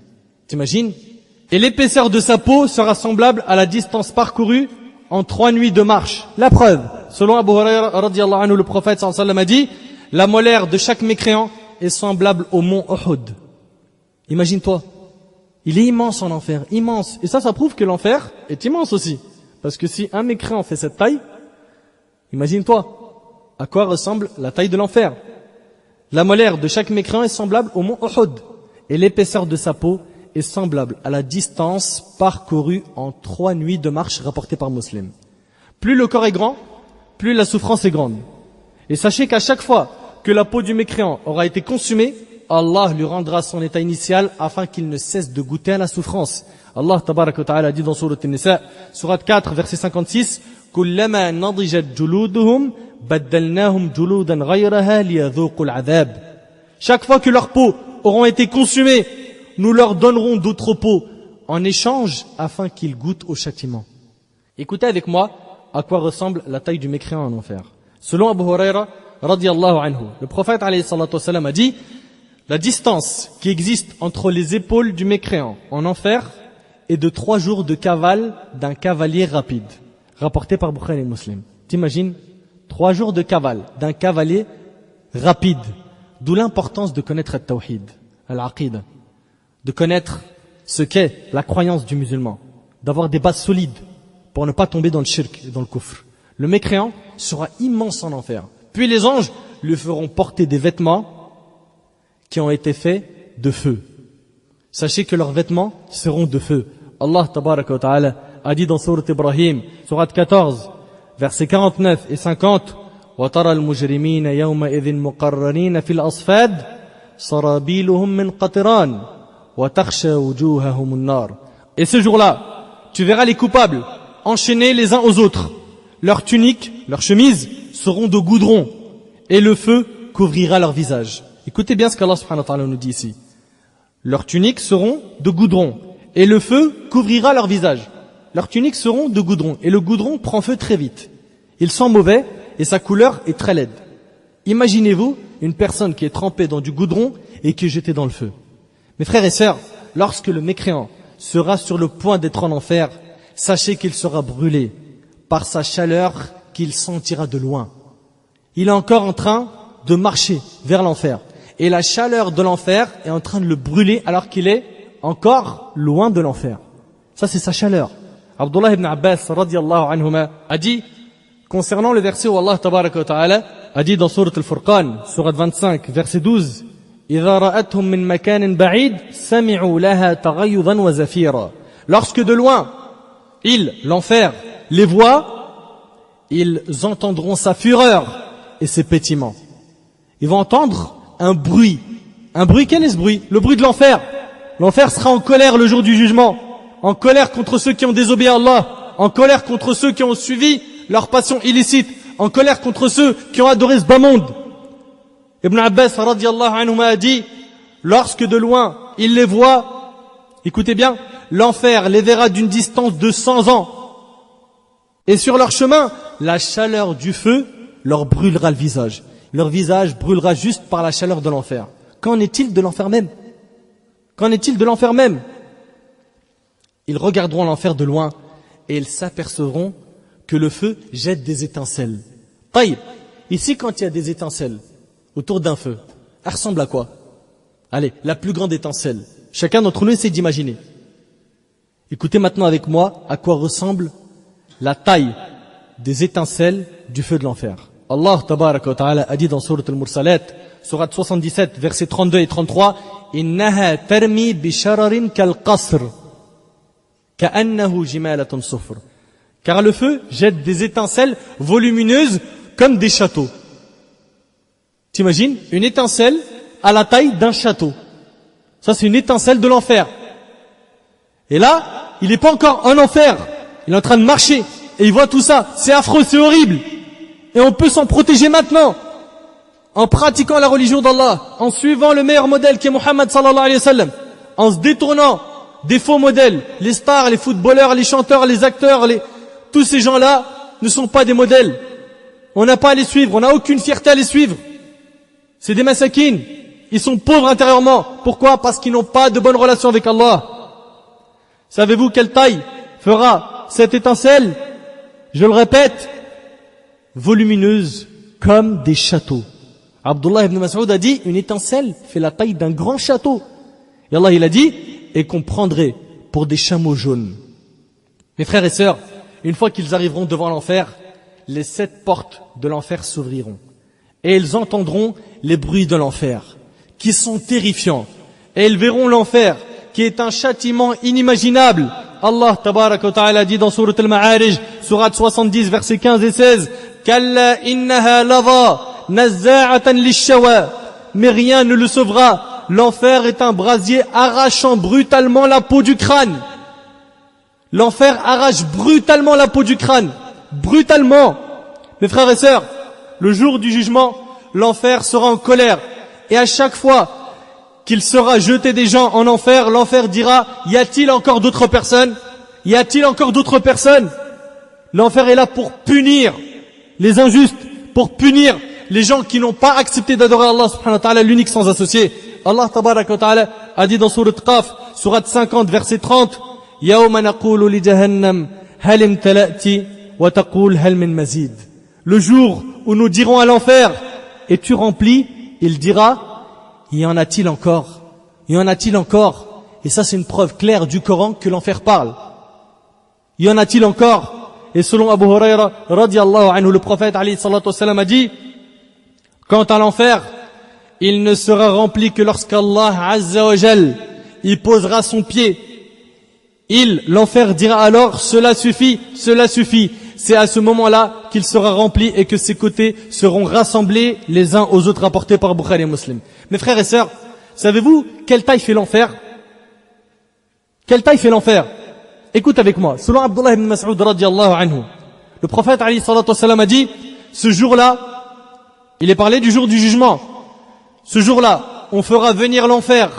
T'imagines? Et l'épaisseur de sa peau sera semblable à la distance parcourue en 3 nuits de marche. La preuve, selon Abu Hurayra radiyallahu anhu, le prophète sallallahu alayhi wa sallam a dit, la molaire de chaque mécréant est semblable au mont Uhud. Imagine-toi. Il est immense en enfer, immense. Et ça prouve que l'enfer est immense aussi. Parce que si un mécréant fait cette taille, imagine-toi à quoi ressemble la taille de l'enfer. La molaire de chaque mécréant est semblable au mont Uhud. Et l'épaisseur de sa peau est semblable à la distance parcourue en 3 nuits de marche rapportée par Muslim. Plus le corps est grand, plus la souffrance est grande. Et sachez qu'à chaque fois que la peau du mécréant aura été consumée, Allah lui rendra son état initial afin qu'il ne cesse de goûter à la souffrance. Allah tabaraka wa ta'ala dit dans sourate An-Nisa, sourate 4, verset 56, Kullama nadijat juluduhum baddalnahum juludan ghayraha liyadhuqul adhab. Chaque fois que leurs peaux auront été consumées, nous leur donnerons d'autres peaux en échange afin qu'ils goûtent au châtiment. Écoutez avec moi à quoi ressemble la taille du mécréant en enfer. Selon Abu Hurayra radiyallahu anhu, le prophète alayhi salatu wassalam a dit, la distance qui existe entre les épaules du mécréant en enfer est de 3 jours de cavale d'un cavalier rapide, rapporté par Bukhari et Muslim. T'imagines 3 jours de cavale d'un cavalier rapide, d'où l'importance de connaître le tawhid, al-aqid, de connaître ce qu'est la croyance du musulman, d'avoir des bases solides pour ne pas tomber dans le shirk et dans le kufr. Le mécréant sera immense en enfer. Puis les anges lui feront porter des vêtements qui ont été faits de feu. Sachez que leurs vêtements seront de feu. Allah tabaraka wa ta'ala a dit dans sourate Ibrahim, sourate 14, versets 49 et 50, وَتَرَى الْمُجْرِمِينَ يَوْمَئِذٍ مُقَرَّنِينَ فِي الْأَصْفَادِ سَرَابِيلُهُم مِّن قَطِرَانٍ وَتَخْشَى وُجُوهَهُمُ النَّارِ. Et ce jour-là, tu verras les coupables enchaînés les uns aux autres. Leurs tuniques, leurs chemises seront de goudron et le feu couvrira leur visage. Écoutez bien ce qu'Allah subhanahu wa ta'ala nous dit ici. Leurs tuniques seront de goudron et le feu couvrira leur visage. Leurs tuniques seront de goudron et le goudron prend feu très vite. Il sent mauvais et sa couleur est très laide. Imaginez-vous une personne qui est trempée dans du goudron et qui est jetée dans le feu. Mes frères et sœurs, lorsque le mécréant sera sur le point d'être en enfer, sachez qu'il sera brûlé par sa chaleur qu'il sentira de loin. Il est encore en train de marcher vers l'enfer. Et la chaleur de l'enfer est en train de le brûler alors qu'il est encore loin de l'enfer. Ça, c'est sa chaleur. Abdullah ibn Abbas radiyallahu anhuma a dit, concernant le verset où Allah tabaraka wa ta'ala a dit dans sourate Al-Furqan, sourate 25, verset 12, إِذَا رَأَتْهُمْ مِنْ مَكَانٍ بَعِيدٍ سَمِعُوا لَهَا تَغَيُّظًا وَزَفِيرًا. Lorsque de loin, l'enfer, les voit, ils entendront sa fureur et ses pétiments. Ils vont entendre un bruit. Un bruit, quel est ce bruit? Le bruit de l'enfer. L'enfer sera en colère le jour du jugement, en colère contre ceux qui ont désobéi à Allah, en colère contre ceux qui ont suivi leur passion illicite, en colère contre ceux qui ont adoré ce bas monde. Ibn Abbas radiyallahu anhu a dit, lorsque de loin il les voit, écoutez bien, l'enfer les verra d'une distance de 100 ans. Et sur leur chemin, la chaleur du feu leur brûlera le visage. Leur visage brûlera juste par la chaleur de l'enfer. Qu'en est-il de l'enfer même? Qu'en est-il de l'enfer même? Ils regarderont l'enfer de loin et ils s'apercevront que le feu jette des étincelles. Taïb, ici quand il y a des étincelles autour d'un feu, elle ressemble à quoi? Allez, la plus grande étincelle. Chacun d'entre nous essaie d'imaginer. Écoutez maintenant avec moi à quoi ressemble la taille des étincelles du feu de l'enfer. Allah tabaraka wa ta'ala a dit dans Sourate Al-Mursalat, Sourate 77, versets 32 et 33, Innaha tarmi bishararin kal-qasr, ka'annahu jimalatun sufr. Car le feu jette des étincelles volumineuses comme des châteaux. T'imagines? Une étincelle à la taille d'un château. Ça, c'est une étincelle de l'enfer. Et là, il n'est pas encore en enfer. Il est en train de marcher. Et il voit tout ça. C'est affreux, c'est horrible. Et on peut s'en protéger maintenant. En pratiquant la religion d'Allah. En suivant le meilleur modèle qui est Muhammad sallallahu alayhi wa sallam. En se détournant des faux modèles. Les stars, les footballeurs, les chanteurs, les acteurs, tous ces gens-là ne sont pas des modèles. On n'a pas à les suivre. On n'a aucune fierté à les suivre. C'est des massakines. Ils sont pauvres intérieurement. Pourquoi? Parce qu'ils n'ont pas de bonne relation avec Allah. Savez-vous quelle taille fera cette étincelle? Je le répète, volumineuse comme des châteaux. Abdullah ibn Mas'ud a dit, une étincelle fait la taille d'un grand château. Et Allah il a dit, et qu'on prendrait pour des chameaux jaunes. Mes frères et sœurs, une fois qu'ils arriveront devant l'enfer, les 7 portes de l'enfer s'ouvriront. Et ils entendront les bruits de l'enfer, qui sont terrifiants. Et ils verront l'enfer, qui est un châtiment inimaginable. Allah tabaraka wa ta'ala dit dans Sourate Al-Ma'arij, Sourate 70, versets 15 et 16, Kalla innaha lava, nazza'atan lish-shawa. Mais rien ne le sauvera. L'enfer est un brasier arrachant brutalement la peau du crâne. L'enfer arrache brutalement la peau du crâne. Brutalement. Mes frères et sœurs, le jour du jugement, l'enfer sera en colère. Et à chaque fois qu'il sera jeté des gens en enfer, l'enfer dira, y a-t-il encore d'autres personnes? Y a-t-il encore d'autres personnes? L'enfer est là pour punir les injustes, pour punir les gens qui n'ont pas accepté d'adorer Allah subhanahu wa ta'ala, l'unique sans associé. Allah tabaraka wa ta'ala a dit dans Sourate Qaf, Sourate 50, verset 30, Yawma naqulu li jahannam hal imtala'ti wa taqul hal min mazid. Le jour où nous dirons à l'enfer, es-tu rempli? Il dira, y en a-t-il encore? Y en a-t-il encore? Et ça c'est une preuve claire du Coran que l'enfer parle. Y en a-t-il encore? Et selon Abu Huraira radiyallahu anhu, le prophète alayhi salatu wassalam a dit, quant à l'enfer, il ne sera rempli que lorsqu'Allah azza wa jal y posera son pied. L'enfer dira alors, cela suffit, cela suffit. C'est à ce moment-là qu'il sera rempli et que ses côtés seront rassemblés les uns aux autres, rapportés par Bukhari et Muslim. Mes frères et sœurs, savez-vous quelle taille fait l'enfer? Quelle taille fait l'enfer? Écoute avec moi. Selon Abdullah ibn Mas'ud radiyallahu anhu, le prophète alayhi salatu wassalam a dit, ce jour-là, il est parlé du jour du jugement. Ce jour-là, on fera venir l'enfer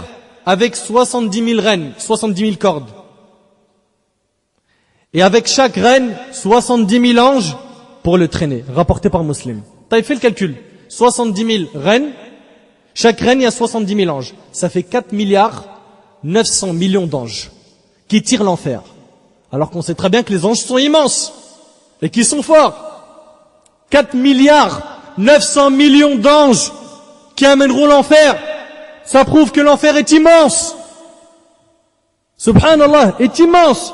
avec 70 000 reines, 70 000 cordes. Et avec chaque reine, 70 000 anges pour le traîner, rapporté par Muslim. T'as fait le calcul. 70 000 reines, chaque reine, il y a 70 000 anges. Ça fait 4 milliards 900 millions d'anges qui tirent l'enfer. Alors qu'on sait très bien que les anges sont immenses et qu'ils sont forts. 4 milliards 900 millions d'anges qui amèneront l'enfer. Ça prouve que l'enfer est immense. Subhanallah, est immense.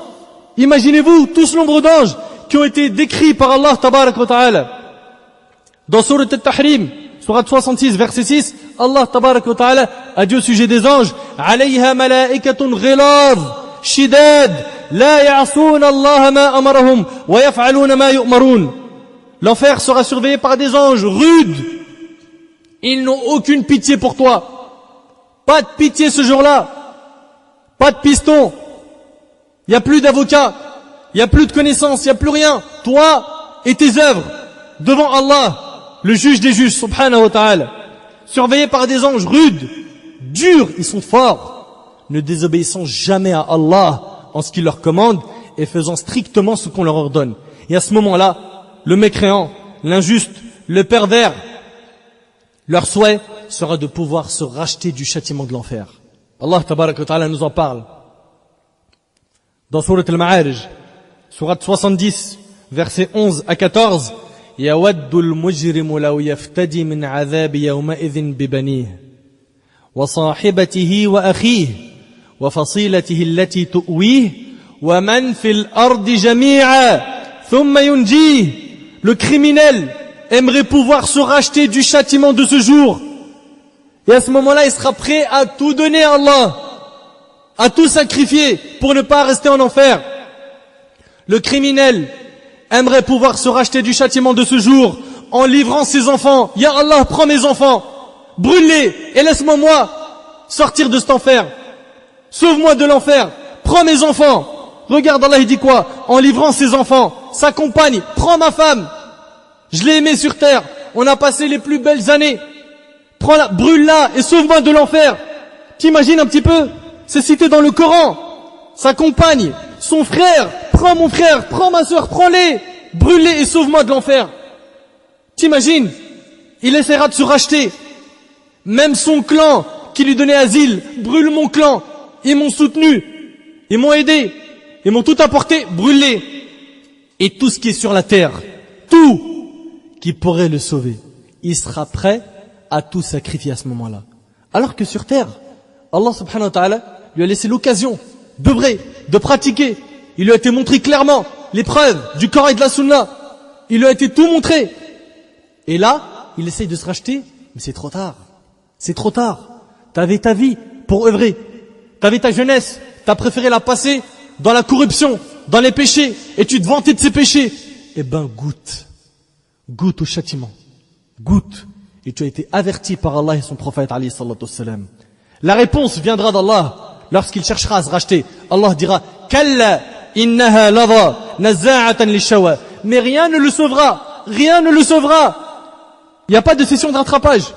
Imaginez-vous tout ce nombre d'anges qui ont été décrits par Allah tabarak wa ta'ala. Dans Sourate Al-Tahrim, Sourate 66, verset 6, Allah tabarak wa ta'ala a dit au sujet des anges, alayha malaikatun ghilaz, shidad, la ya'soun Allah ma amarahum, wa yaf'aluna ma yu'marun. L'enfer sera surveillé par des anges rudes. Ils n'ont aucune pitié pour toi. Pas de pitié ce jour-là. Pas de piston. Il n'y a plus d'avocats, il n'y a plus de connaissances, il n'y a plus rien. Toi et tes œuvres, devant Allah, le juge des juges, subhanahu wa ta'ala, surveillés par des anges rudes, durs, ils sont forts, ne désobéissant jamais à Allah en ce qu'il leur commande et faisant strictement ce qu'on leur ordonne. Et à ce moment-là, le mécréant, l'injuste, le pervers, leur souhait sera de pouvoir se racheter du châtiment de l'enfer. Allah tabaraka wa ta'ala nous en parle. Dans Surat Al-Ma'arij, Surat 70, versets 11 à 14, يَوَدُّ الْمُجْرِمُ لَوْ يَفْتَدِي مِنْ عَذَابِ يَوْمَئِذٍ بِبَنِيهِ وَصَاحِبَتِهِ وَأَخِيهِ وَفَصِيلَتِهِ الَّتِي تُؤْوِيهِ وَمَنْ فِي الْأَرْضِ جَمِيعًا ثُمَّ يُنْجِيهِ. Le criminel aimerait pouvoir se racheter du châtiment de ce jour. Et à ce moment-là, il sera prêt à tout donner à Allah, à tout sacrifier pour ne pas rester en enfer. Le criminel aimerait pouvoir se racheter du châtiment de ce jour en livrant ses enfants. Ya Allah, prends mes enfants, brûle-les et laisse-moi sortir de cet enfer. Sauve-moi de l'enfer, prends mes enfants. Regarde, Allah il dit quoi? En livrant ses enfants, sa compagne, prends ma femme. Je l'ai aimée sur terre, on a passé les plus belles années. Prends-la, brûle-la et sauve-moi de l'enfer. T'imagines un petit peu? C'est cité dans le Coran. Sa compagne, son frère, prends mon frère, prends ma soeur, prends-les, brûle-les et sauve-moi de l'enfer. T'imagines? Il essaiera de se racheter. Même son clan qui lui donnait asile, brûle mon clan. Ils m'ont soutenu, ils m'ont aidé, ils m'ont tout apporté, brûle-les. Et tout ce qui est sur la terre, tout qui pourrait le sauver, il sera prêt à tout sacrifier à ce moment-là. Alors que sur terre, Allah subhanahu wa ta'ala lui a laissé l'occasion d'œuvrer, de pratiquer. Il lui a été montré clairement les preuves du Coran et de la Sunna. Il lui a été tout montré. Et là, il essaye de se racheter, mais c'est trop tard. C'est trop tard. T'avais ta vie pour œuvrer. T'avais ta jeunesse. T'as préféré la passer dans la corruption, dans les péchés, et tu te vantais de ces péchés. Eh ben, goûte. Goûte au châtiment. Goûte. Et tu as été averti par Allah et son prophète alayhi salatu wassalam. La réponse viendra d'Allah lorsqu'il cherchera à se racheter. Allah dira Kalla innaha lava nazza'atan lishawa. Mais rien ne le sauvera. Rien ne le sauvera. Il n'y a pas de session de rattrapage.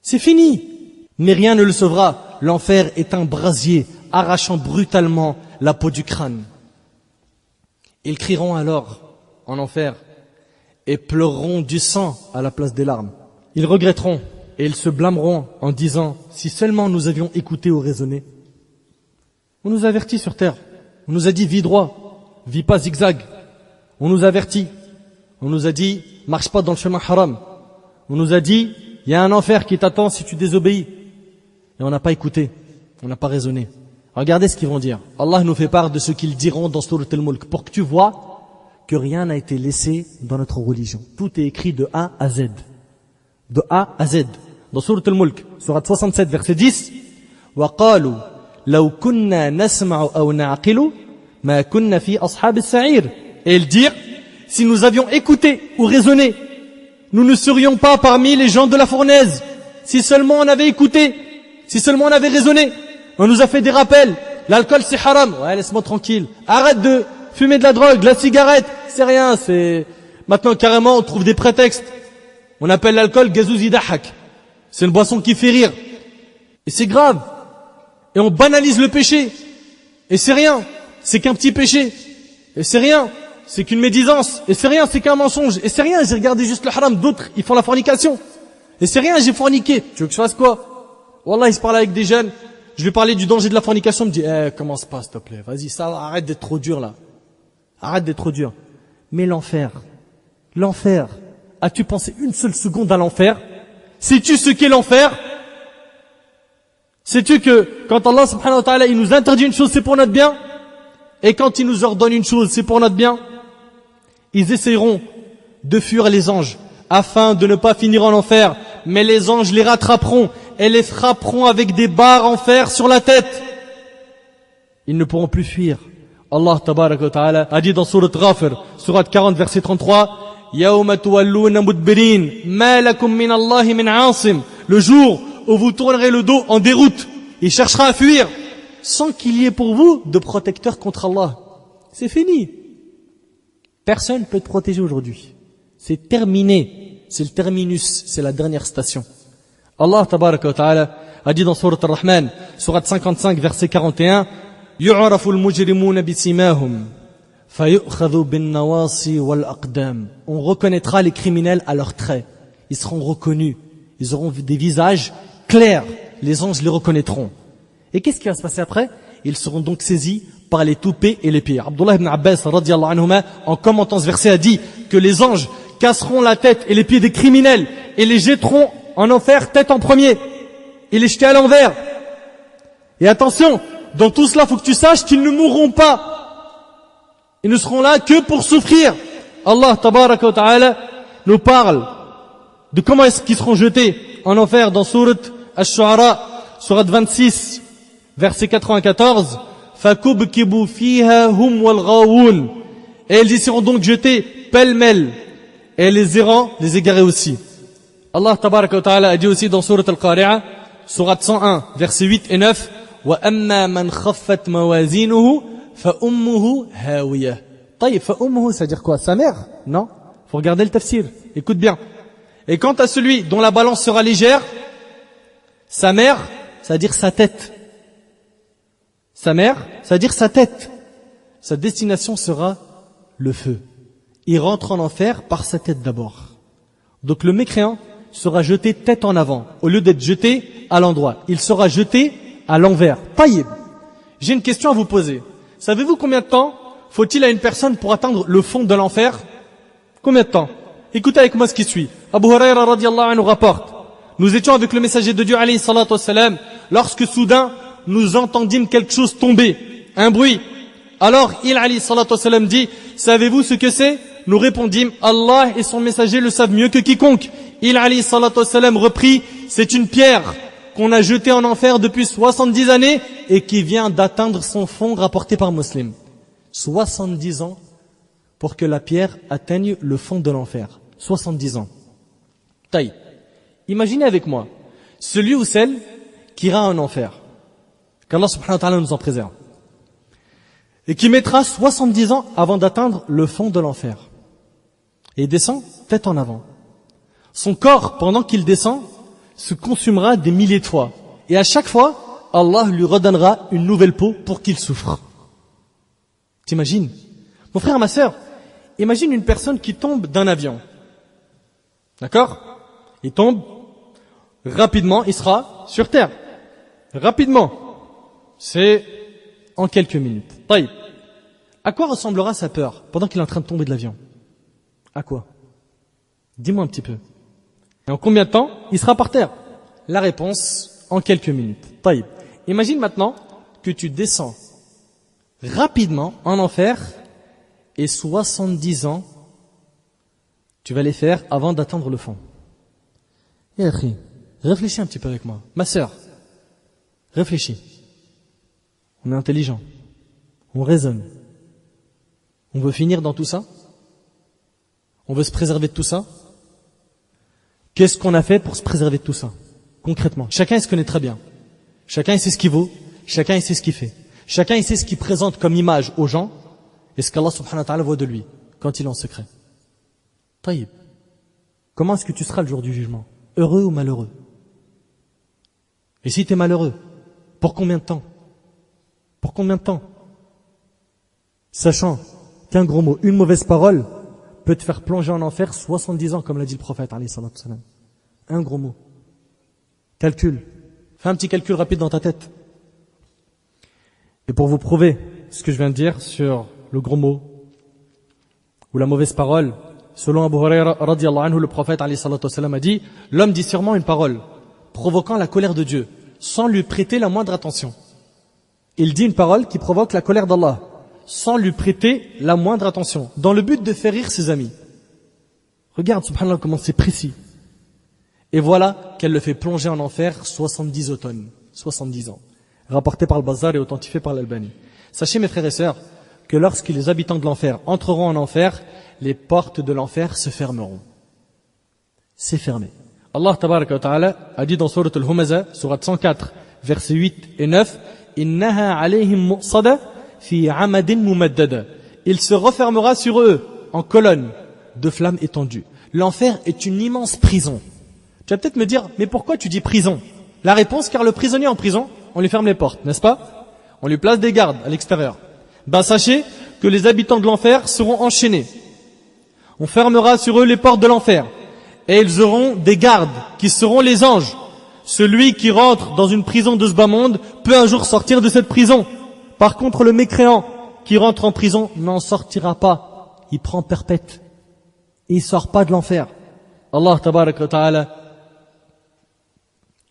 C'est fini. Mais rien ne le sauvera. L'enfer est un brasier arrachant brutalement la peau du crâne. Ils crieront alors en enfer et pleureront du sang à la place des larmes. Ils regretteront et ils se blâmeront en disant si seulement nous avions écouté ou raisonné. On nous a avertis sur terre. On nous a dit vis droit, vis pas zigzag. On nous a avertis. On nous a dit marche pas dans le chemin haram. On nous a dit il y a un enfer qui t'attend si tu désobéis. Et on n'a pas écouté, on n'a pas raisonné. Regardez ce qu'ils vont dire. Allah nous fait part de ce qu'ils diront dans Surat Al-Mulk pour que tu vois que rien n'a été laissé dans notre religion. Tout est écrit de A à Z. De A à Z. Dans Surat Al-Mulk, Surat 67, verset 10, وَقَالُوا لَوْ كُنَّا نَسْمَعُ أَوْ نَعْقِلُ مَا كُنَّا فِي أَصْحَابِ السَّعِيرِ. Et ils dirent, si nous avions écouté ou raisonné, nous ne serions pas parmi les gens de la fournaise. Si seulement on avait écouté, si seulement on avait raisonné, on nous a fait des rappels. L'alcool c'est haram. Ouais, laisse-moi tranquille. Arrête de fumer de la drogue, la cigarette, c'est rien, c'est... Maintenant carrément on trouve des prétextes. On appelle l'alcool gazouzi dahak. C'est une boisson qui fait rire. Et c'est grave. Et on banalise le péché. Et c'est rien. C'est qu'un petit péché. Et c'est rien. C'est qu'une médisance. Et c'est rien, c'est qu'un mensonge. Et c'est rien, j'ai regardé juste le haram. D'autres, ils font la fornication. Et c'est rien, j'ai forniqué. Tu veux que je fasse quoi? Wallah, il se parle avec des jeunes. Je lui parlais du danger de la fornication. Il me dit, commence pas, s'il te plaît. Vas-y, ça, arrête d'être trop dur, là. Arrête d'être trop dur. Mais l'enfer. L'enfer. As-tu pensé une seule seconde à l'enfer? Sais-tu ce qu'est l'enfer? Sais-tu que quand Allah subhanahu wa ta'ala il nous interdit une chose, c'est pour notre bien? Et quand il nous ordonne une chose, c'est pour notre bien? Ils essaieront de fuir les anges afin de ne pas finir en enfer. Mais les anges les rattraperont et les frapperont avec des barres en fer sur la tête. Ils ne pourront plus fuir. Allah tabaraka wa ta'ala a dit dans Surat Ghafir, Surat 40, verset 33, يَوْمَ تُوَلُّونَ مُدْبِرِينَ مَا لَكُمْ مِنَ اللَّهِ مِنْ عَاصِمٍ. Le jour où vous tournerez le dos en déroute, il cherchera à fuir, sans qu'il y ait pour vous de protecteur contre Allah. C'est fini. Personne ne peut te protéger aujourd'hui. C'est terminé. C'est le terminus. C'est la dernière station. Allah tabaraka wa ta'ala a dit dans Surat Ar-Rahman, Surat 55, verset 41, يُعْرَفُ الْمُجْرِمُونَ بِسِمَاهُمْ فَيُؤْخَذُ بِالنَّوَاصِي وَالْأَقْدَامِ. On reconnaîtra les criminels à leurs traits. Ils seront reconnus. Ils auront des visages clairs. Les anges les reconnaîtront. Et qu'est-ce qui va se passer après? Ils seront donc saisis par les toupets et les pieds. Abdullah ibn Abbas, radiyallahu anhuma, en commentant ce verset, a dit que les anges casseront la tête et les pieds des criminels et les jetteront en enfer tête en premier. Et les jeter à l'envers. Et attention, dans tout cela, il faut que tu saches qu'ils ne mourront pas. Ils ne seront là que pour souffrir. Allah tabaraka wa ta'ala nous parle de comment est-ce qu'ils seront jetés en enfer dans sourate Ash-Shu'ara, sourate 26, verset 94. فَكُبْكِبُوا فِيهَا هُمْ وَالْغَاوُونَ. Et ils y seront donc jetés pêle-mêle. Et les errants, les égarés aussi. Allah tabaraka wa ta'ala a dit aussi dans sourate Al-Qari'a, sourate 101, versets 8 et 9. وَأَمَّا مَنْ خَفَّتْ مَوَازِينُهُ فَأُمُّهُ هَاوِيَةٌ. طيب, فَأُمُّهُ, ça veut dire quoi? Sa mère? Non. Faut regarder le tafsir. Écoute bien. Et quant à celui dont la balance sera légère, sa mère, ça veut dire sa tête. Sa mère, ça veut dire sa tête. Sa destination sera le feu. Il rentre en enfer par sa tête d'abord. Donc le mécréant sera jeté tête en avant, au lieu d'être jeté à l'endroit. Il sera jeté à l'envers. Taïb. J'ai une question à vous poser. Savez-vous combien de temps faut-il à une personne pour atteindre le fond de l'enfer? Combien de temps? Écoutez avec moi ce qui suit. Abu Huraira radiyallahu anhu rapporte: nous étions avec le messager de Dieu alayhi salatu wassalam, lorsque soudain nous entendîmes quelque chose tomber, un bruit. Alors il alayhi salatu wassalam dit: savez-vous ce que c'est? Nous répondîmes: Allah et son messager le savent mieux que quiconque. Il alayhi salatu wassalam reprit: c'est une pierre qu'on a jetée en enfer depuis 70 années et qui vient d'atteindre son fond, rapporté par Muslim. 70 ans pour que la pierre atteigne le fond de l'enfer. 70 ans. Taï. Imaginez avec moi celui ou celle qui ira en enfer. Qu'Allah subhanahu wa ta'ala nous en préserve. Et qui mettra 70 ans avant d'atteindre le fond de l'enfer. Et il descend tête en avant. Son corps, pendant qu'il descend, se consumera des milliers de fois. Et à chaque fois, Allah lui redonnera une nouvelle peau pour qu'il souffre. T'imagines? Mon frère, ma sœur, imagine une personne qui tombe d'un avion. D'accord? Il tombe, rapidement, il sera sur terre. Rapidement. C'est en quelques minutes. Taïb. À quoi ressemblera sa peur pendant qu'il est en train de tomber de l'avion? À quoi? Dis-moi un petit peu. Et en combien de temps il sera par terre? La réponse, en quelques minutes. Taïb. Imagine maintenant que tu descends rapidement en enfer et 70 ans tu vas les faire avant d'atteindre le fond. Ya akhi, réfléchis un petit peu avec moi. Ma sœur, réfléchis. On est intelligent. On raisonne. On veut finir dans tout ça? On veut se préserver de tout ça? Qu'est-ce qu'on a fait pour se préserver de tout ça? Concrètement. Chacun il se connaît très bien. Chacun il sait ce qu'il vaut. Chacun il sait ce qu'il fait. Chacun il sait ce qu'il présente comme image aux gens et ce qu'Allah subhanahu wa ta'ala voit de lui quand il est en secret. Taïb. Comment est-ce que tu seras le jour du jugement? Heureux ou malheureux? Et si tu es malheureux, pour combien de temps? Pour combien de temps? Sachant qu'un gros mot, une mauvaise parole peut te faire plonger en enfer 70 ans, comme l'a dit le prophète alayhi salatu wassalam. Un gros mot. Calcul. Fais un petit calcul rapide dans ta tête. Et pour vous prouver ce que je viens de dire sur le gros mot ou la mauvaise parole, selon Abu Huraira radiyallahu anhu, le prophète alayhi salatu wassalam a dit: l'homme dit sûrement une parole provoquant la colère de Dieu sans lui prêter la moindre attention. Il dit une parole qui provoque la colère d'Allah sans lui prêter la moindre attention, dans le but de faire rire ses amis. Regarde, subhanallah, comment c'est précis. Et voilà qu'elle le fait plonger en enfer 70 automnes, 70 ans. Rapporté par le Bazar et authentifié par l'Albani. Sachez, mes frères et sœurs, que lorsque les habitants de l'enfer entreront en enfer, les portes de l'enfer se fermeront. C'est fermé. Allah tabaraka wa ta'ala a dit dans sourate Al-Humaza, sourate 104, versets 8 et 9, Innaha alayhim mu'sada fi amadin mumaddada. Il se refermera sur eux en colonne de flammes étendues. L'enfer est une immense prison. Tu vas peut-être me dire, mais pourquoi tu dis prison? La réponse, car le prisonnier en prison, on lui ferme les portes, n'est-ce pas? On lui place des gardes à l'extérieur. Ben sachez que les habitants de l'enfer seront enchaînés. On fermera sur eux les portes de l'enfer. Et ils auront des gardes qui seront les anges. Celui qui rentre dans une prison de ce bas monde peut un jour sortir de cette prison. Par contre, le mécréant qui rentre en prison n'en sortira pas. Il prend perpète. Et il sort pas de l'enfer. Allah tabarak wa ta'ala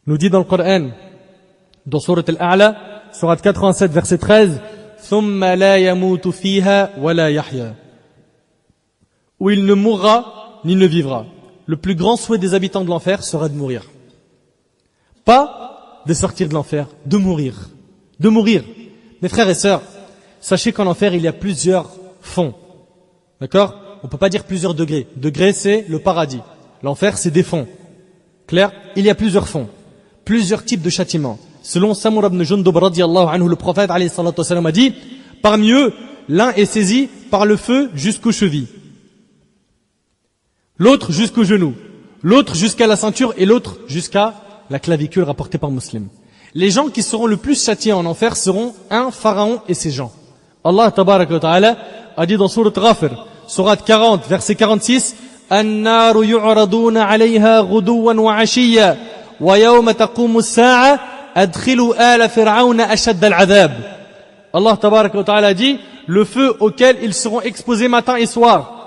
nous dit dans le Coran, dans Sourate Al-A'la, Sourate 87, verset 13, ثُمَّ لَا يَمُوتُ فِيهَا وَلَا يَحْيَا, où il ne mourra ni ne vivra. Le plus grand souhait des habitants de l'enfer sera de mourir. Pas de sortir de l'enfer, de mourir. De mourir. Mes frères et sœurs, sachez qu'en enfer, il y a plusieurs fonds. D'accord? On peut pas dire plusieurs degrés. Degré, c'est le paradis. L'enfer, c'est des fonds. Clair? Il y a plusieurs fonds. Plusieurs types de châtiments. Selon Samura ibn Jundub radiyallahu anhu, le prophète alayhi salatu wassalam a dit, parmi eux, l'un est saisi par le feu jusqu'aux chevilles. L'autre jusqu'aux genoux. L'autre jusqu'à la ceinture et l'autre jusqu'à la clavicule rapportée par Muslim. Les gens qui seront le plus châtiés en enfer seront un pharaon et ses gens. Allah tabaraka wa ta'ala a dit dans Sourate Ghafir, Sourate 40, verset 46, النار يعرضون عليها غدوا وعشيا ويوم تقوم الساعة أدخلوا آل فرعون أشد العذاب. Allah tabaraka wa ta'ala dit, le feu auquel ils seront exposés matin et soir.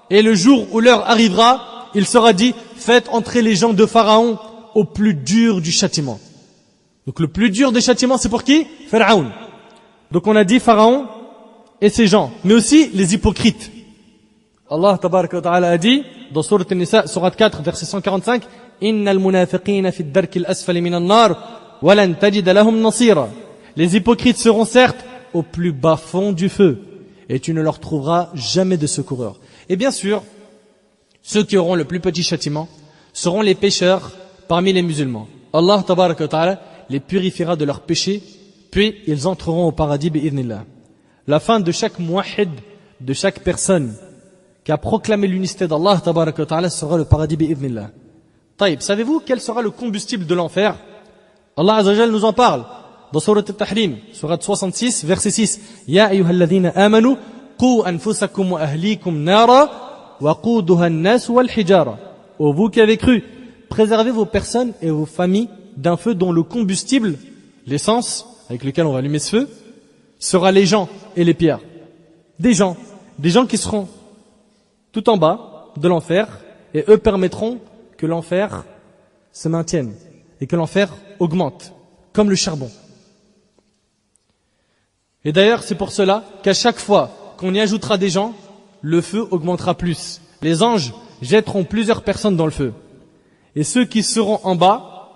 Et le jour où l'heure arrivera, il sera dit, faites entrer les gens de Pharaon au plus dur du châtiment. Donc le plus dur des châtiments, c'est pour qui? Pharaon. Donc on a dit Pharaon et ses gens, mais aussi les hypocrites. Allah tabaraka wa ta'ala a dit, dans Sourate An-Nisa, Sourate 4, verset 145, Innal munafiqina fi ad-darki al-asfali min an-nar, wa lan tajida lahum nasira. Les hypocrites seront certes au plus bas fond du feu, et tu ne leur trouveras jamais de secoureur. Et bien sûr, ceux qui auront le plus petit châtiment seront les pécheurs parmi les musulmans. Allah tabaraka wa ta'ala les purifiera de leurs péchés, puis ils entreront au paradis bi'idhnillah. La fin de chaque muwahhid, de chaque personne qui a proclamé l'unicité d'Allah tabaraka wa ta'ala sera le paradis bi'idhnillah. Taïb, savez-vous quel sera le combustible de l'enfer? Allah azza wa jalla nous en parle dans Sourate At-Tahrim, Sourate 66, verset 6. Ya ayyuhalladhina amanu qu anfusakum wa ahlikum nara wa quduha an-nas wal hijara. Ô vous qui avez cru, préservez vos personnes et vos familles d'un feu dont le combustible, l'essence avec lequel on va allumer ce feu, sera les gens et les pierres. Des gens qui seront tout en bas de l'enfer, et eux permettront que l'enfer se maintienne et que l'enfer augmente, comme le charbon. Et d'ailleurs, c'est pour cela qu'à chaque fois qu'on y ajoutera des gens, le feu augmentera plus. Les anges jetteront plusieurs personnes dans le feu. Et ceux qui seront en bas,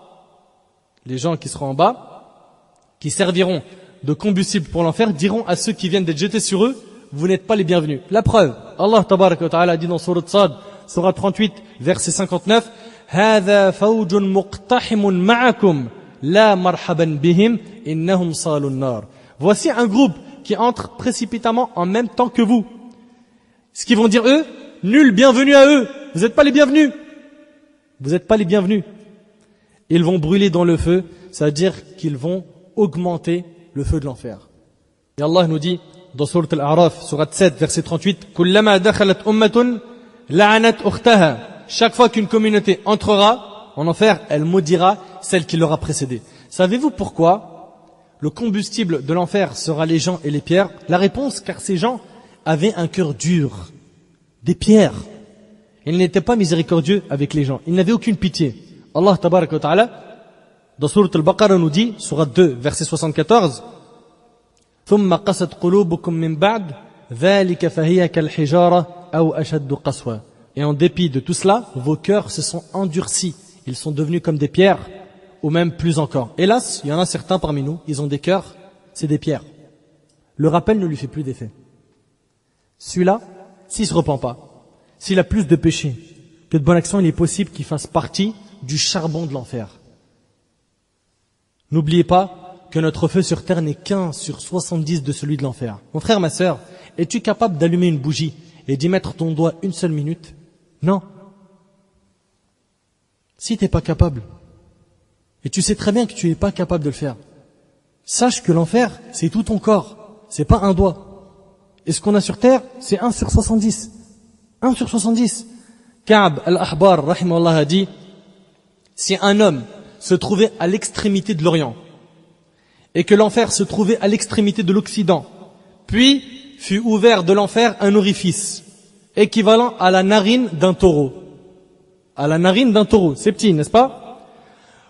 les gens qui seront en bas, qui serviront de combustible pour l'enfer, diront à ceux qui viennent d'être jetés sur eux, vous n'êtes pas les bienvenus. La preuve, Allah tabaraka wa ta'ala dit dans Sourate Sad, Sourate 38, verset 59, هَذَا فَوْجٌ مُقْتَحِمٌ مَعَكُمْ لَا مَرْحَبًا بِهِمْ إِنَّهُمْ صَالُوا النَّارِ. Voici un groupe qui entre précipitamment en même temps que vous. Ce qu'ils vont dire eux, nul bienvenue à eux. Vous n'êtes pas les bienvenus. Vous n'êtes pas les bienvenus. Ils vont brûler dans le feu, c'est-à-dire qu'ils vont augmenter le feu de l'enfer. Et Allah nous dit dans Sourate Al-A'raf, Sourate 7, verset 38, كُلَّمَا دَخَلَتْ أُمَّةٌ لَعَنَتْ أُخْتَهَا. Chaque fois qu'une communauté entrera en enfer, elle maudira celle qui l'aura précédée. Savez-vous pourquoi le combustible de l'enfer sera les gens et les pierres? La réponse, car ces gens avaient un cœur dur, des pierres. Ils n'étaient pas miséricordieux avec les gens. Ils n'avaient aucune pitié. Allah tabaraka wa ta'ala, dans Sourate Al-Baqarah nous dit, Sourate 2, verset 74, ثُمَّ قَسَتْ قُلُوبُكُم مِّن بَعْدِ ذَلِكَ فَهِيَ كَالْحِجَارَةِ أَوْ أَشَدُّ قَسْوَةً. Et en dépit de tout cela, vos cœurs se sont endurcis. Ils sont devenus comme des pierres, ou même plus encore. Hélas, il y en a certains parmi nous, ils ont des cœurs, c'est des pierres. Le rappel ne lui fait plus d'effet. Celui-là, s'il se repent pas, s'il a plus de péchés que de bonnes actions, il est possible qu'il fasse partie du charbon de l'enfer. N'oubliez pas que notre feu sur terre n'est qu'un sur 70 de celui de l'enfer. Mon frère, ma sœur, es-tu capable d'allumer une bougie et d'y mettre ton doigt une seule minute? Non. Si t'es pas capable, et tu sais très bien que tu n'es pas capable de le faire, sache que l'enfer, c'est tout ton corps, c'est pas un doigt. Et ce qu'on a sur terre, c'est 1 sur 70. 1 sur 70. Ka'b al-Ahbar, rahimahullah, a dit, si un homme se trouvait à l'extrémité de l'Orient, et que l'enfer se trouvait à l'extrémité de l'Occident, puis fut ouvert de l'enfer un orifice, équivalent à la narine d'un taureau. À la narine d'un taureau, c'est petit, n'est-ce pas?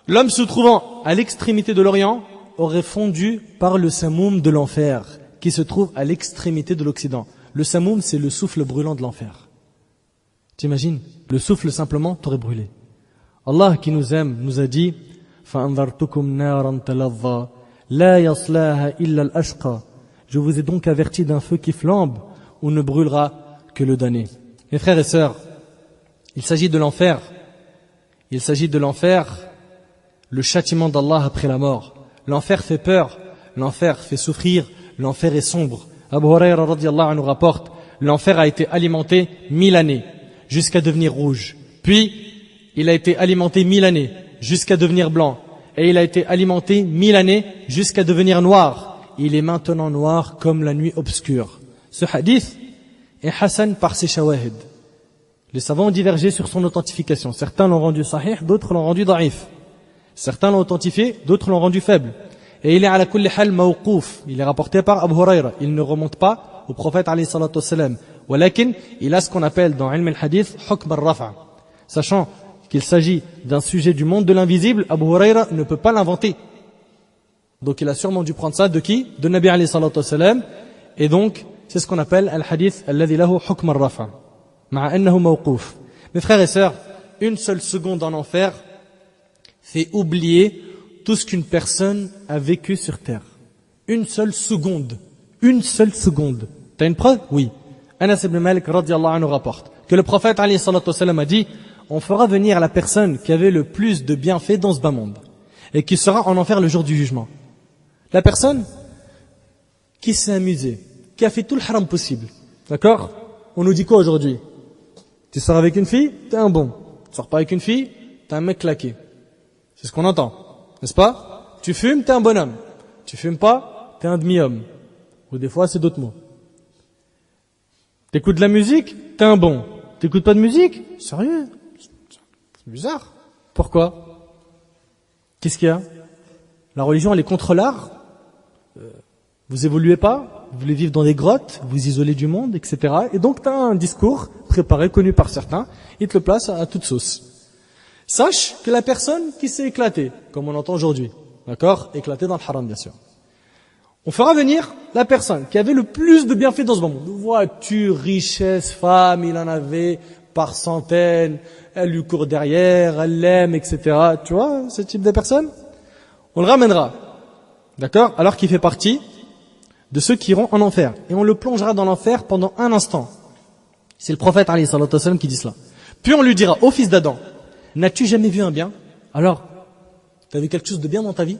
L'homme se trouvant à l'extrémité de l'Orient aurait fondu par le samoum de l'enfer, qui se trouve à l'extrémité de l'Occident. Le samoum, c'est le souffle brûlant de l'enfer. T'imagines? Le souffle simplement t'aurait brûlé. Allah qui nous aime nous a dit فَأَنذَرْتُكُمْ نَارًا تَلَظَّى لَا يَصْلَاهَا إِلَّا الْأَشْقَى. Je vous ai donc averti d'un feu qui flambe où ne brûlera que le damné. Mes frères et sœurs, il s'agit de l'enfer. Il s'agit de l'enfer, le châtiment d'Allah après la mort. L'enfer fait peur, l'enfer fait souffrir, l'enfer est sombre. Abu Hurayra radiyallahu anhu rapporte, l'enfer a été alimenté 1000 années jusqu'à devenir rouge. Puis, il a été alimenté 1000 années jusqu'à devenir blanc. Et il a été alimenté 1000 années jusqu'à devenir noir. Il est maintenant noir comme la nuit obscure. Ce hadith est Hassan par ses shawahid. Les savants ont divergé sur son authentification. Certains l'ont rendu sahih, d'autres l'ont rendu da'if. Certains l'ont authentifié, d'autres l'ont rendu faible. Et il est à la kulli hal mawqouf. Il est rapporté par Abu Hurayra. Il ne remonte pas au prophète alayhi salatu wassalam. Walakin, il a ce qu'on appelle dans ilm al-hadith hukm al-rafa'. Sachant qu'il s'agit d'un sujet du monde de l'invisible, Abu Hurayra ne peut pas l'inventer. Donc il a sûrement dû prendre ça de qui? De Nabi alayhi salatu wassalam. Et donc, c'est ce qu'on appelle al-hadith alladhi lahu hukm al-rafa'. Ma'a annahu mawqouf. Mes frères et sœurs, une seule seconde en enfer fait oublier tout ce qu'une personne a vécu sur terre. Une seule seconde. Une seule seconde. T'as une preuve? Oui. Anas ibn Malik radiyallahu anhu rapporte que le prophète alayhi salatu wassalam a dit: on fera venir la personne qui avait le plus de bienfaits dans ce bas monde et qui sera en enfer le jour du jugement. La personne qui s'est amusée, qui a fait tout le haram possible. D'accord? On nous dit quoi aujourd'hui? Tu sors avec une fille, t'es un bon. Tu sors pas avec une fille, t'es un mec claqué. C'est ce qu'on entend, n'est-ce pas? Tu fumes, t'es un bonhomme. Tu fumes pas, t'es un demi-homme. Ou des fois, c'est d'autres mots. T'écoutes de la musique, t'es un bon. T'écoutes pas de musique? Sérieux? C'est bizarre. Pourquoi? Qu'est-ce qu'il y a? La religion, elle est contre l'art. Vous évoluez pas, vous voulez vivre dans des grottes, vous isolez du monde, etc. Et donc, t'as un discours préparé, connu par certains, il te le place à toute sauce. Sache que la personne qui s'est éclatée, comme on entend aujourd'hui, d'accord, éclatée dans le haram, bien sûr. On fera venir la personne qui avait le plus de bienfaits dans ce monde. Voiture, richesse, femme, il en avait par centaines, elle lui court derrière, elle l'aime, etc. Tu vois, ce type de personne? On le ramènera, d'accord, alors qu'il fait partie de ceux qui iront en enfer. Et on le plongera dans l'enfer pendant un instant. C'est le prophète alayhi salatu wassalam qui dit cela. Puis on lui dira, ô fils d'Adam, n'as-tu jamais vu un bien? Alors, tu as vu quelque chose de bien dans ta vie?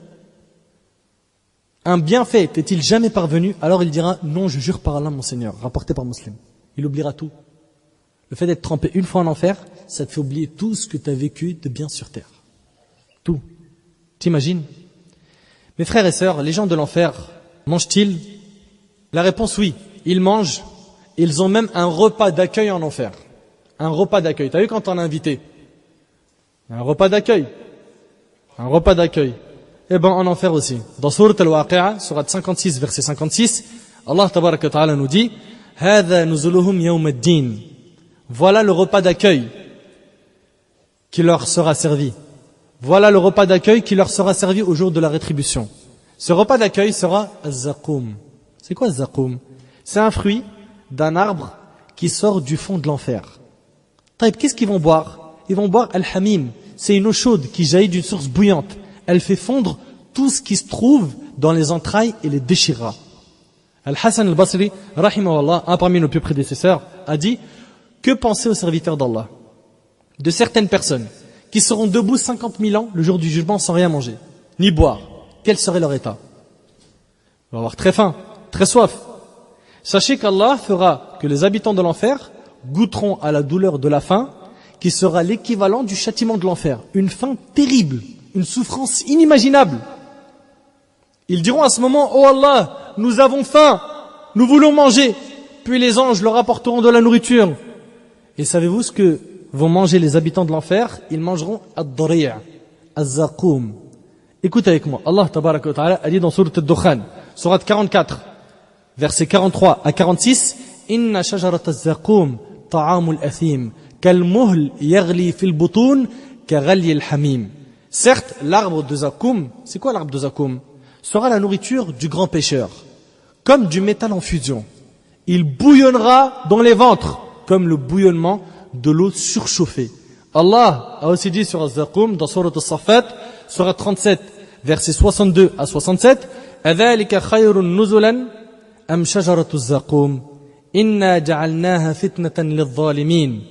Un bienfait t'est-il jamais parvenu? Alors il dira, non, je jure par Allah, mon Seigneur, rapporté par Muslim. Il oubliera tout. Le fait d'être trempé une fois en enfer, ça te fait oublier tout ce que tu as vécu de bien sur terre. Tout. T'imagines? Mes frères et sœurs, les gens de l'enfer, mangent-ils? La réponse, oui. Ils mangent. Ils ont même un repas d'accueil en enfer. Un repas d'accueil. T'as vu quand on a invité? Un repas d'accueil. Un repas d'accueil. Eh ben, en enfer aussi. Dans Sourate Al-Waqi'a, Sourate 56, verset 56, Allah tabaraka wa ta'ala nous dit, هَذَا نُزُلُهُمْ يَوْمَ الدِّينِ. Voilà le repas d'accueil qui leur sera servi. Voilà le repas d'accueil qui leur sera servi au jour de la rétribution. Ce repas d'accueil sera az-zaqoum. C'est quoi az-zaqoum? C'est un fruit d'un arbre qui sort du fond de l'enfer. Qu'est-ce qu'ils vont boire? Ils vont boire al-hamim. C'est une eau chaude qui jaillit d'une source bouillante. Elle fait fondre tout ce qui se trouve dans les entrailles et les déchirera. Al-Hassan al-Basri, rahimahullah, un parmi nos plus prédécesseurs, a dit: que penser aux serviteurs d'Allah de certaines personnes qui seront debout 50 000 ans le jour du jugement sans rien manger, ni boire? Quel serait leur état? Ils vont avoir très faim, très soif. Sachez qu'Allah fera que les habitants de l'enfer goûteront à la douleur de la faim, qui sera l'équivalent du châtiment de l'enfer. Une faim terrible, une souffrance inimaginable. Ils diront à ce moment: oh Allah, nous avons faim, nous voulons manger. puis les anges leur apporteront de la nourriture. Et savez-vous ce que vont manger les habitants de l'enfer? Ils mangeront ad-dari', az-zaqoum. Écoute avec moi, Allah tabaraka wa ta'ala a dit dans sourate ad-Dukhan, sourate 44, versets 43 à 46, Inna shajarat az-zaqoum ta'amul athim, kal muhl yaghli fil butun, ka ghali al-hamim. Certes, l'arbre de Zakoum, c'est quoi l'arbre de Zakoum? Sera la nourriture du grand pêcheur, comme du métal en fusion. Il bouillonnera dans les ventres, comme le bouillonnement de l'eau surchauffée. Allah a aussi dit sur Az-Zakoum, dans Surat As-Saffat, Surat 37, versets 62 à 67, أَذَلِكَ خَيْرٌ نُزُلًا أَمْ شَجَرَةُ الزَّقُومِ إِنَّا جَعَلْنَاهَا فِتْنَةً لِلظَّالِمِينَ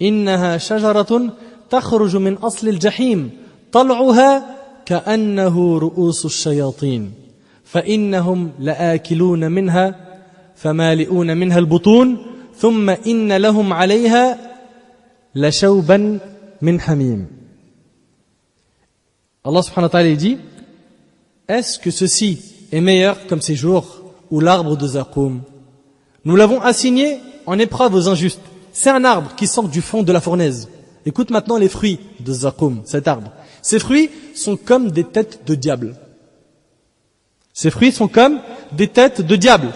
إِنَّهَا شَجَرَةٌ تَخْرُجُ مِنْ أَصْلِ الْجَحِيمِ طَلْعُهَا كَأَنَّهُ رُؤُوسُ الشَّيَاطِينِ فَإِنَّهُمْ لَآكِلُونَ مِنْهَا فَمَالِئُونَ مِنْهَا الْبُطُونَ ثُمَّ إِنَّ لَهُمْ عَلَيْهَا لَشَوْبًا مِنْ حَمِيمٍ. Allah subhanahu wa ta'ala dit, est-ce que ceci est meilleur comme ces jours ou l'arbre de Zakoum? Nous l'avons assigné en épreuve aux injustes. C'est un arbre qui sort du fond de la fournaise. Écoute maintenant les fruits de Zakoum, cet arbre. Ces fruits sont comme des têtes de diable. Ces fruits sont comme des têtes de diable.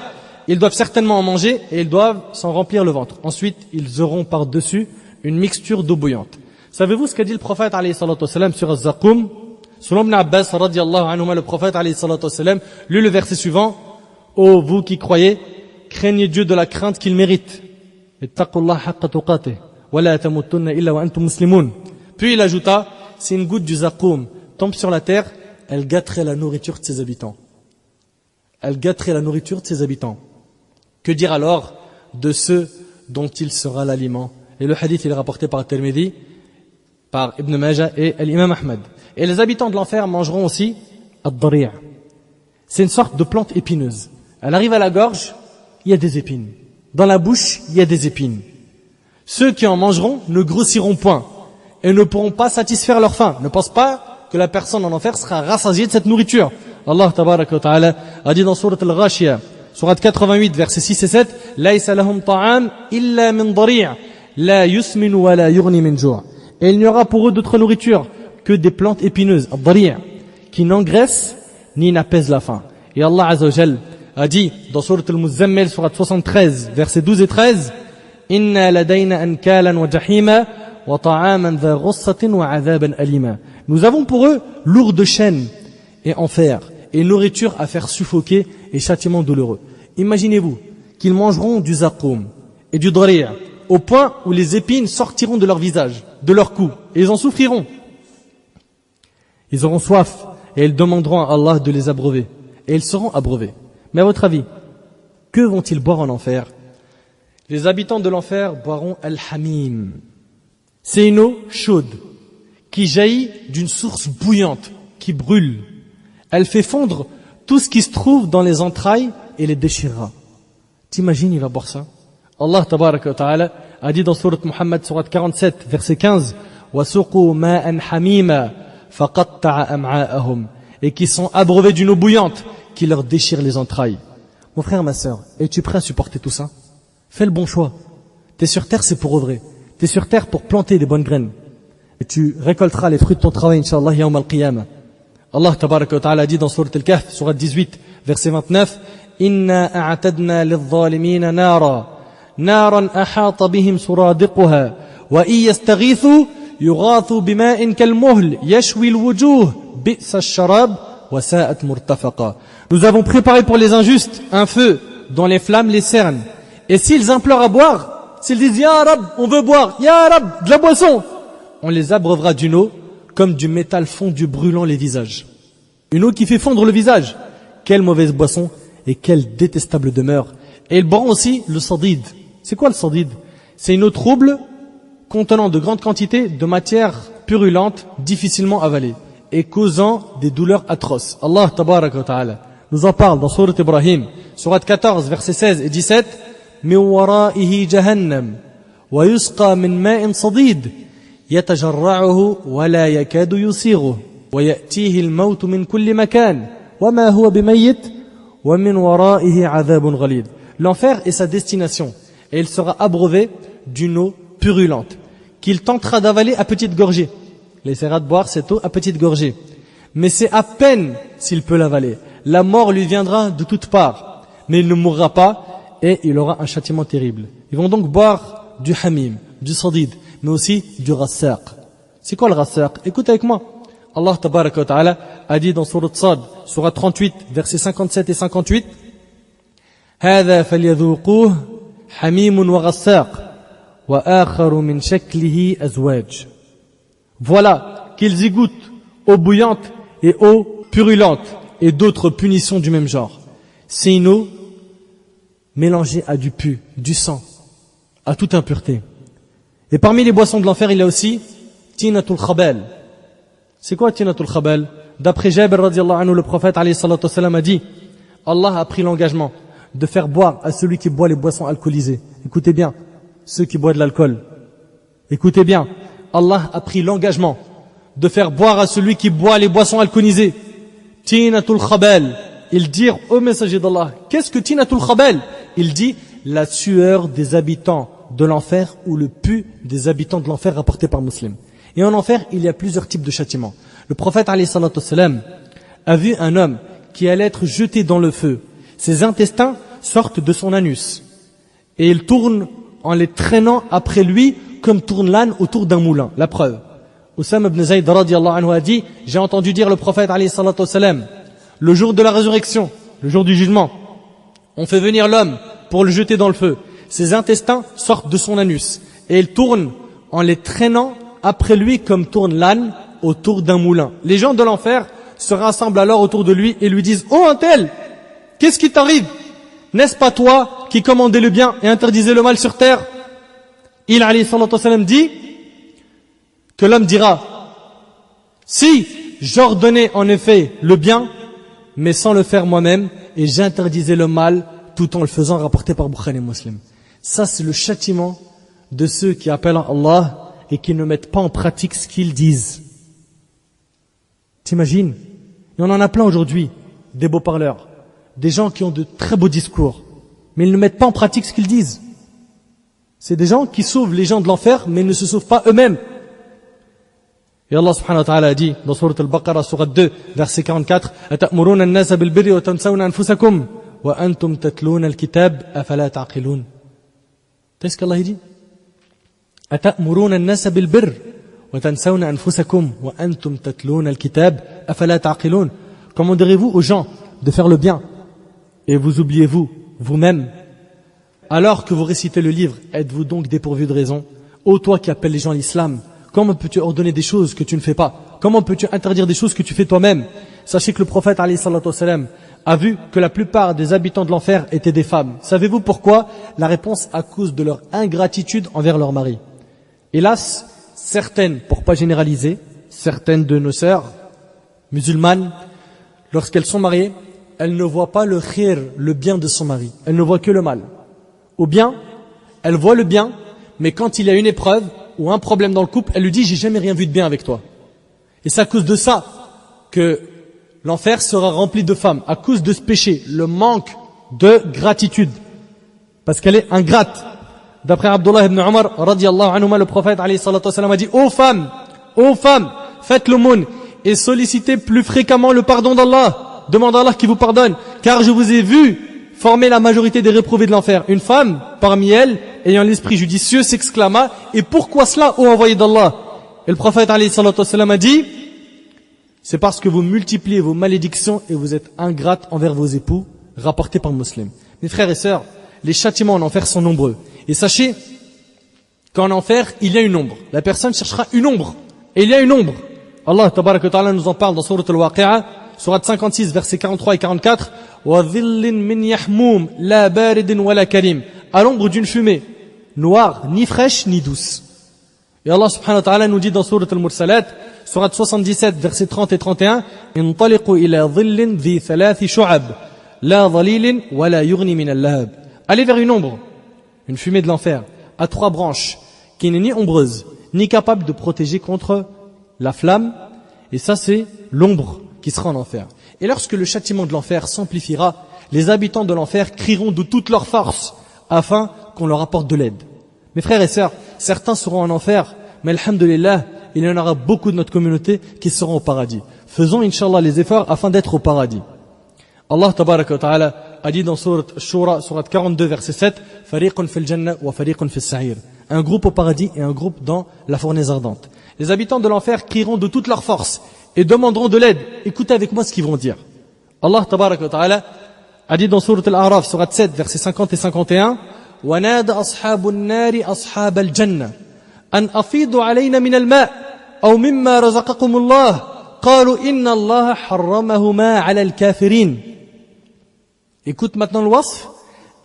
Ils doivent certainement en manger et ils doivent s'en remplir le ventre. Ensuite, ils auront par-dessus une mixture d'eau bouillante. Savez-vous ce qu'a dit le prophète alayhi salatu wassalam sur Az-Zakoum? Selon Ibn Abbas radiyallahu anhuma, le prophète alayhi salatu wassalam lut le verset suivant: ô vous qui croyez, craignez Dieu de la crainte qu'il mérite. Ittaqullah haqqa tuqatih wa la tamutunna illa wa antum muslimun. Puis il ajouta, si une goutte du Zakoum tombe sur la terre, elle gâterait la nourriture de ses habitants. Elle gâterait la nourriture de ses habitants. Que dire alors de ceux dont il sera l'aliment? Et le hadith il est rapporté par Tirmidhi, par Ibn Majah et l'imam Ahmad. Et les habitants de l'enfer mangeront aussi ad-dari'. C'est une sorte de plante épineuse. Elle arrive à la gorge, il y a des épines. Dans la bouche, il y a des épines. Ceux qui en mangeront ne grossiront point et ne pourront pas satisfaire leur faim. Ne pense pas que la personne en enfer sera rassasiée de cette nourriture. Allah tabaraka wa ta'ala a dit dans Surat Al-Ghashiyah, Surat 88, versets 6 et 7, Laysa lahum ta'am illa min dari' la yusminu wa la yughni min ju'. Et il n'y aura pour eux d'autre nourriture que des plantes épineuses, ad-dari', qui n'engraissent ni n'apaisent la faim. Et Allah Azza wa Jal a dit dans Surat Al-Muzammil, Surat 73, versets 12 et 13, Inna ladayna ankalan wa jahima wa ta'aman dha ghussatin wa adhaban alima. Nous avons pour eux lourdes chaînes et enfer, et nourriture à faire suffoquer et châtiment douloureux. Imaginez-vous qu'ils mangeront du zakoum et du dari' au point où les épines sortiront de leur visage, de leur cou, et ils en souffriront. Ils auront soif et ils demanderont à Allah de les abreuver, et ils seront abreuvés. Mais à votre avis, que vont-ils boire en enfer? Les habitants de l'enfer boiront al-hamim. C'est une eau chaude qui jaillit d'une source bouillante, qui brûle. Elle fait fondre tout ce qui se trouve dans les entrailles et les déchirera. T'imagines, il va boire ça? Allah tabaraka wa ta'ala a dit dans Surat Muhammad, Surat 47, verset 15, وَسُقُوا مَاءً حَمِيمًا فَقَطَّعَ أَمْعَاءَهُمْ, et qui sont abreuvés d'une eau bouillante qui leur déchire les entrailles. Mon frère, ma sœur, es-tu prêt à supporter tout ça? Fais le bon choix. T'es sur terre, c'est pour œuvrer. T'es sur terre pour planter des bonnes graines. Et tu récolteras les fruits de ton travail, Inch'Allah, yawm al-qiyamah. Allah tabaraka wa ta'ala dit dans Surat Al-Kahf, Surat 18, verset 29, Inna a'tadna lil-zalimina nara, naran ahata bihim suradiquha, wa i yastaghithu yughathu bima'in kal-muhl, yashwi al-wujuh, bi'sa ash-sharab, wa sa'at murtafaqa. Nous avons préparé pour les injustes un feu dont les flammes les cernent. Et s'ils implorent à boire, s'ils disent Ya Rab, on veut boire, Ya Rab, de la boisson, on les abreuvera d'une eau comme du métal fondu brûlant les visages. Une eau qui fait fondre le visage. Quelle mauvaise boisson et quelle détestable demeure. Et ils boiront aussi le sadid. C'est quoi le sadid? C'est une eau trouble contenant de grandes quantités de matière purulente, difficilement avalée et causant des douleurs atroces. Allah tabaraka wa ta'ala nous en parle dans Surat Ibrahim, Surat 14, versets 16 et 17. Min wara'ihi jahannam wa yusqa min ma'in sadid يتجرعه ولا يكاد يسيغه ويأتيه الموت من كل مكان وما هو بميت ومن ورائه عذاب غليظ. l'enfer est sa destination, et il sera abreuvé d'une eau purulente, qu'il tentera d'avaler à petite gorgée. Il essaiera de boire cette eau à petite gorgée. Mais c'est à peine s'il peut l'avaler. La mort lui viendra de toutes parts, mais il ne mourra pas et il aura un châtiment terrible. Ils vont donc boire du hamim, du sadid, mais aussi du rassaq. C'est quoi le rassaq? Écoute avec moi. Allah tabaraka wa ta'ala a dit dans Sourate Sad, Sourate 38, versets 57 et 58, هذا فليذوقوه حميم وغساق وآخر من شكله أزواج. Voilà qu'ils y goûtent eau bouillante et eau purulente et d'autres punitions du même genre. C'est une eau mélangée à du pu, du sang, à toute impureté. Et parmi les boissons de l'enfer, il y a aussi tinatul khabal. C'est quoi tinatul khabal? D'après Jabir radiallahu anhu, le prophète alayhi salatu wassalam a dit, Allah a pris l'engagement de faire boire à celui qui boit les boissons alcoolisées. Écoutez bien, ceux qui boivent de l'alcool. Écoutez bien, Allah a pris l'engagement de faire boire à celui qui boit les boissons alcoolisées. Tinatul khabal. Il dit au messager d'Allah, qu'est-ce que tinatul khabal? Il dit la sueur des habitants de l'enfer ou le pu des habitants de l'enfer rapporté par Muslim. Et en enfer, il y a plusieurs types de châtiments. Le prophète alayhi salatu wassalam a vu un homme qui allait être jeté dans le feu. Ses intestins sortent de son anus et il tourne en les traînant après lui comme tourne l'âne autour d'un moulin. La preuve. Oussama ibn Zayd radiyallahu anhu a dit, j'ai entendu dire le prophète alayhi salatu wassalam, le jour de la résurrection, le jour du jugement, on fait venir l'homme pour le jeter dans le feu. Ses intestins sortent de son anus et il tourne en les traînant après lui comme tourne l'âne autour d'un moulin. Les gens de l'enfer se rassemblent alors autour de lui et lui disent, oh un tel, qu'est-ce qui t'arrive? N'est-ce pas toi qui commandais le bien et interdisais le mal sur terre? Il alayhi salatu wassalam dit que l'homme dira, si j'ordonnais en effet le bien mais sans le faire moi-même et j'interdisais le mal tout en le faisant, rapporté par Bukhari et Muslim. Ça c'est le châtiment de ceux qui appellent à Allah et qui ne mettent pas en pratique ce qu'ils disent. T'imagines? Et on en a plein aujourd'hui, des beaux parleurs, des gens qui ont de très beaux discours, mais ils ne mettent pas en pratique ce qu'ils disent. C'est des gens qui sauvent les gens de l'enfer, mais ils ne se sauvent pas eux-mêmes. Et Allah subhanahu wa ta'ala a dit dans Sourate Al-Baqarah, Sourate 2, verset 44, أَتَأْمُرُونَ النَّاسَ بِالْبِرِّ وَتَنْسَوْنَ أَنفُسَكُمْ وَأَنْتُمْ تَتْلُونَ الْكِتَابَ أَفَلَا تَعْقِلُونَ. Qu'est-ce qu'Allah dit? أَتَأْمُرُونَ النَّاسَ بِالْبِرِّ وَتَنْسَوْنَ أَنفُسَكُمْ وَأَنْتُمْ تَتْلُونَ الْكِتَابَ أَفَلَا تَعْقِلُونَ. Commanderez-vous aux gens de faire le bien et vous oubliez-vous vous-même alors que vous récitez le livre? Êtes-vous donc dépourvu de raison? Ô toi qui appelles les gens à l'islam, comment peux-tu ordonner des choses que tu ne fais pas? Comment peux-tu interdire des choses que tu fais toi-même? Sachez que le prophète alayhi salatu wassalam a vu que la plupart des habitants de l'enfer étaient des femmes. Savez-vous pourquoi? La réponse à cause de leur ingratitude envers leur mari. Hélas, certaines, pour pas généraliser, certaines de nos sœurs musulmanes, lorsqu'elles sont mariées, elles ne voient pas le khir, le bien de son mari. Elles ne voient que le mal. Ou bien, elles voient le bien, mais quand il y a une épreuve ou un problème dans le couple, elle lui dit, j'ai jamais rien vu de bien avec toi. Et c'est à cause de ça que l'enfer sera rempli de femmes, à cause de ce péché, le manque de gratitude. Parce qu'elle est ingrate. D'après Abdullah ibn Umar, radiyallahu anhuma, le prophète alayhi salatu wassalam a dit, ô femmes, faites l'aumône et sollicitez plus fréquemment le pardon d'Allah. Demandez à Allah qui vous pardonne, car je vous ai vu former la majorité des réprouvés de l'enfer. Une femme, parmi elles, ayant l'esprit judicieux, s'exclama, et pourquoi cela, ô envoyé d'Allah? Et le prophète alayhi salatu wassalam a dit, c'est parce que vous multipliez vos malédictions et vous êtes ingrates envers vos époux, rapporté par Muslim. Mes frères et sœurs, les châtiments en enfer sont nombreux. Et sachez qu'en enfer, il y a une ombre. La personne cherchera une ombre. Et il y a une ombre. Allah tabaraka wa ta'ala nous en parle dans Sourate Al-Waqi'a, Sourate 56, versets 43 et 44. وَظِلٍّ مِّن يَحْمُومٍ لَا بَارِدٍ وَلَا كَرِيمٍ. À l'ombre d'une fumée, noire, ni fraîche, ni douce. Et Allah subhanahu wa ta'ala nous dit dans Sourate Al-Mursalat, Sourate 77, versets 30 et 31, انطلقوا إلى ظل ذي ثلاث شعب لا ظليل ولا يغني من اللهب. Allez vers une ombre, une fumée de l'enfer, à 3 branches, qui n'est ni ombreuse, ni capable de protéger contre la flamme. Et ça, c'est l'ombre qui sera en enfer. Et lorsque le châtiment de l'enfer s'amplifiera, les habitants de l'enfer crieront de toute leur force afin qu'on leur apporte de l'aide. Mes frères et sœurs, certains seront en enfer, mais alhamdulillah, il y en aura beaucoup de notre communauté qui seront au paradis. Faisons Inch'Allah les efforts afin d'être au paradis. Allah tabaraka wa ta'ala a dit dans Surat Shura, Surat 42, verset 7, Fariqun fil jannah wa fariqun fil sa'ir. Un groupe au paradis et un groupe dans la fournaise ardente. Les habitants de l'enfer crieront de toute leur force et demanderont de l'aide. Écoutez avec moi ce qu'ils vont dire. Allah tabaraka wa ta'ala a dit dans Surat Al-A'raf, Surat 7, versets 50 et 51, وَنَادَ أَصْحَابُ النَّارِ أَصْحَابَ الْجَنَّةِ أَنْ أَفِيضُوا عَلَيْنَا مِنَ الْمَاءِ أَوْ مِمَّا رَزَقَكُمُ اللَّهُ قَالُوا إِنَّ اللَّهَ حَرَّمَهُمَا عَلَى الْكَافِرِينَ. Écoute maintenant le wasf.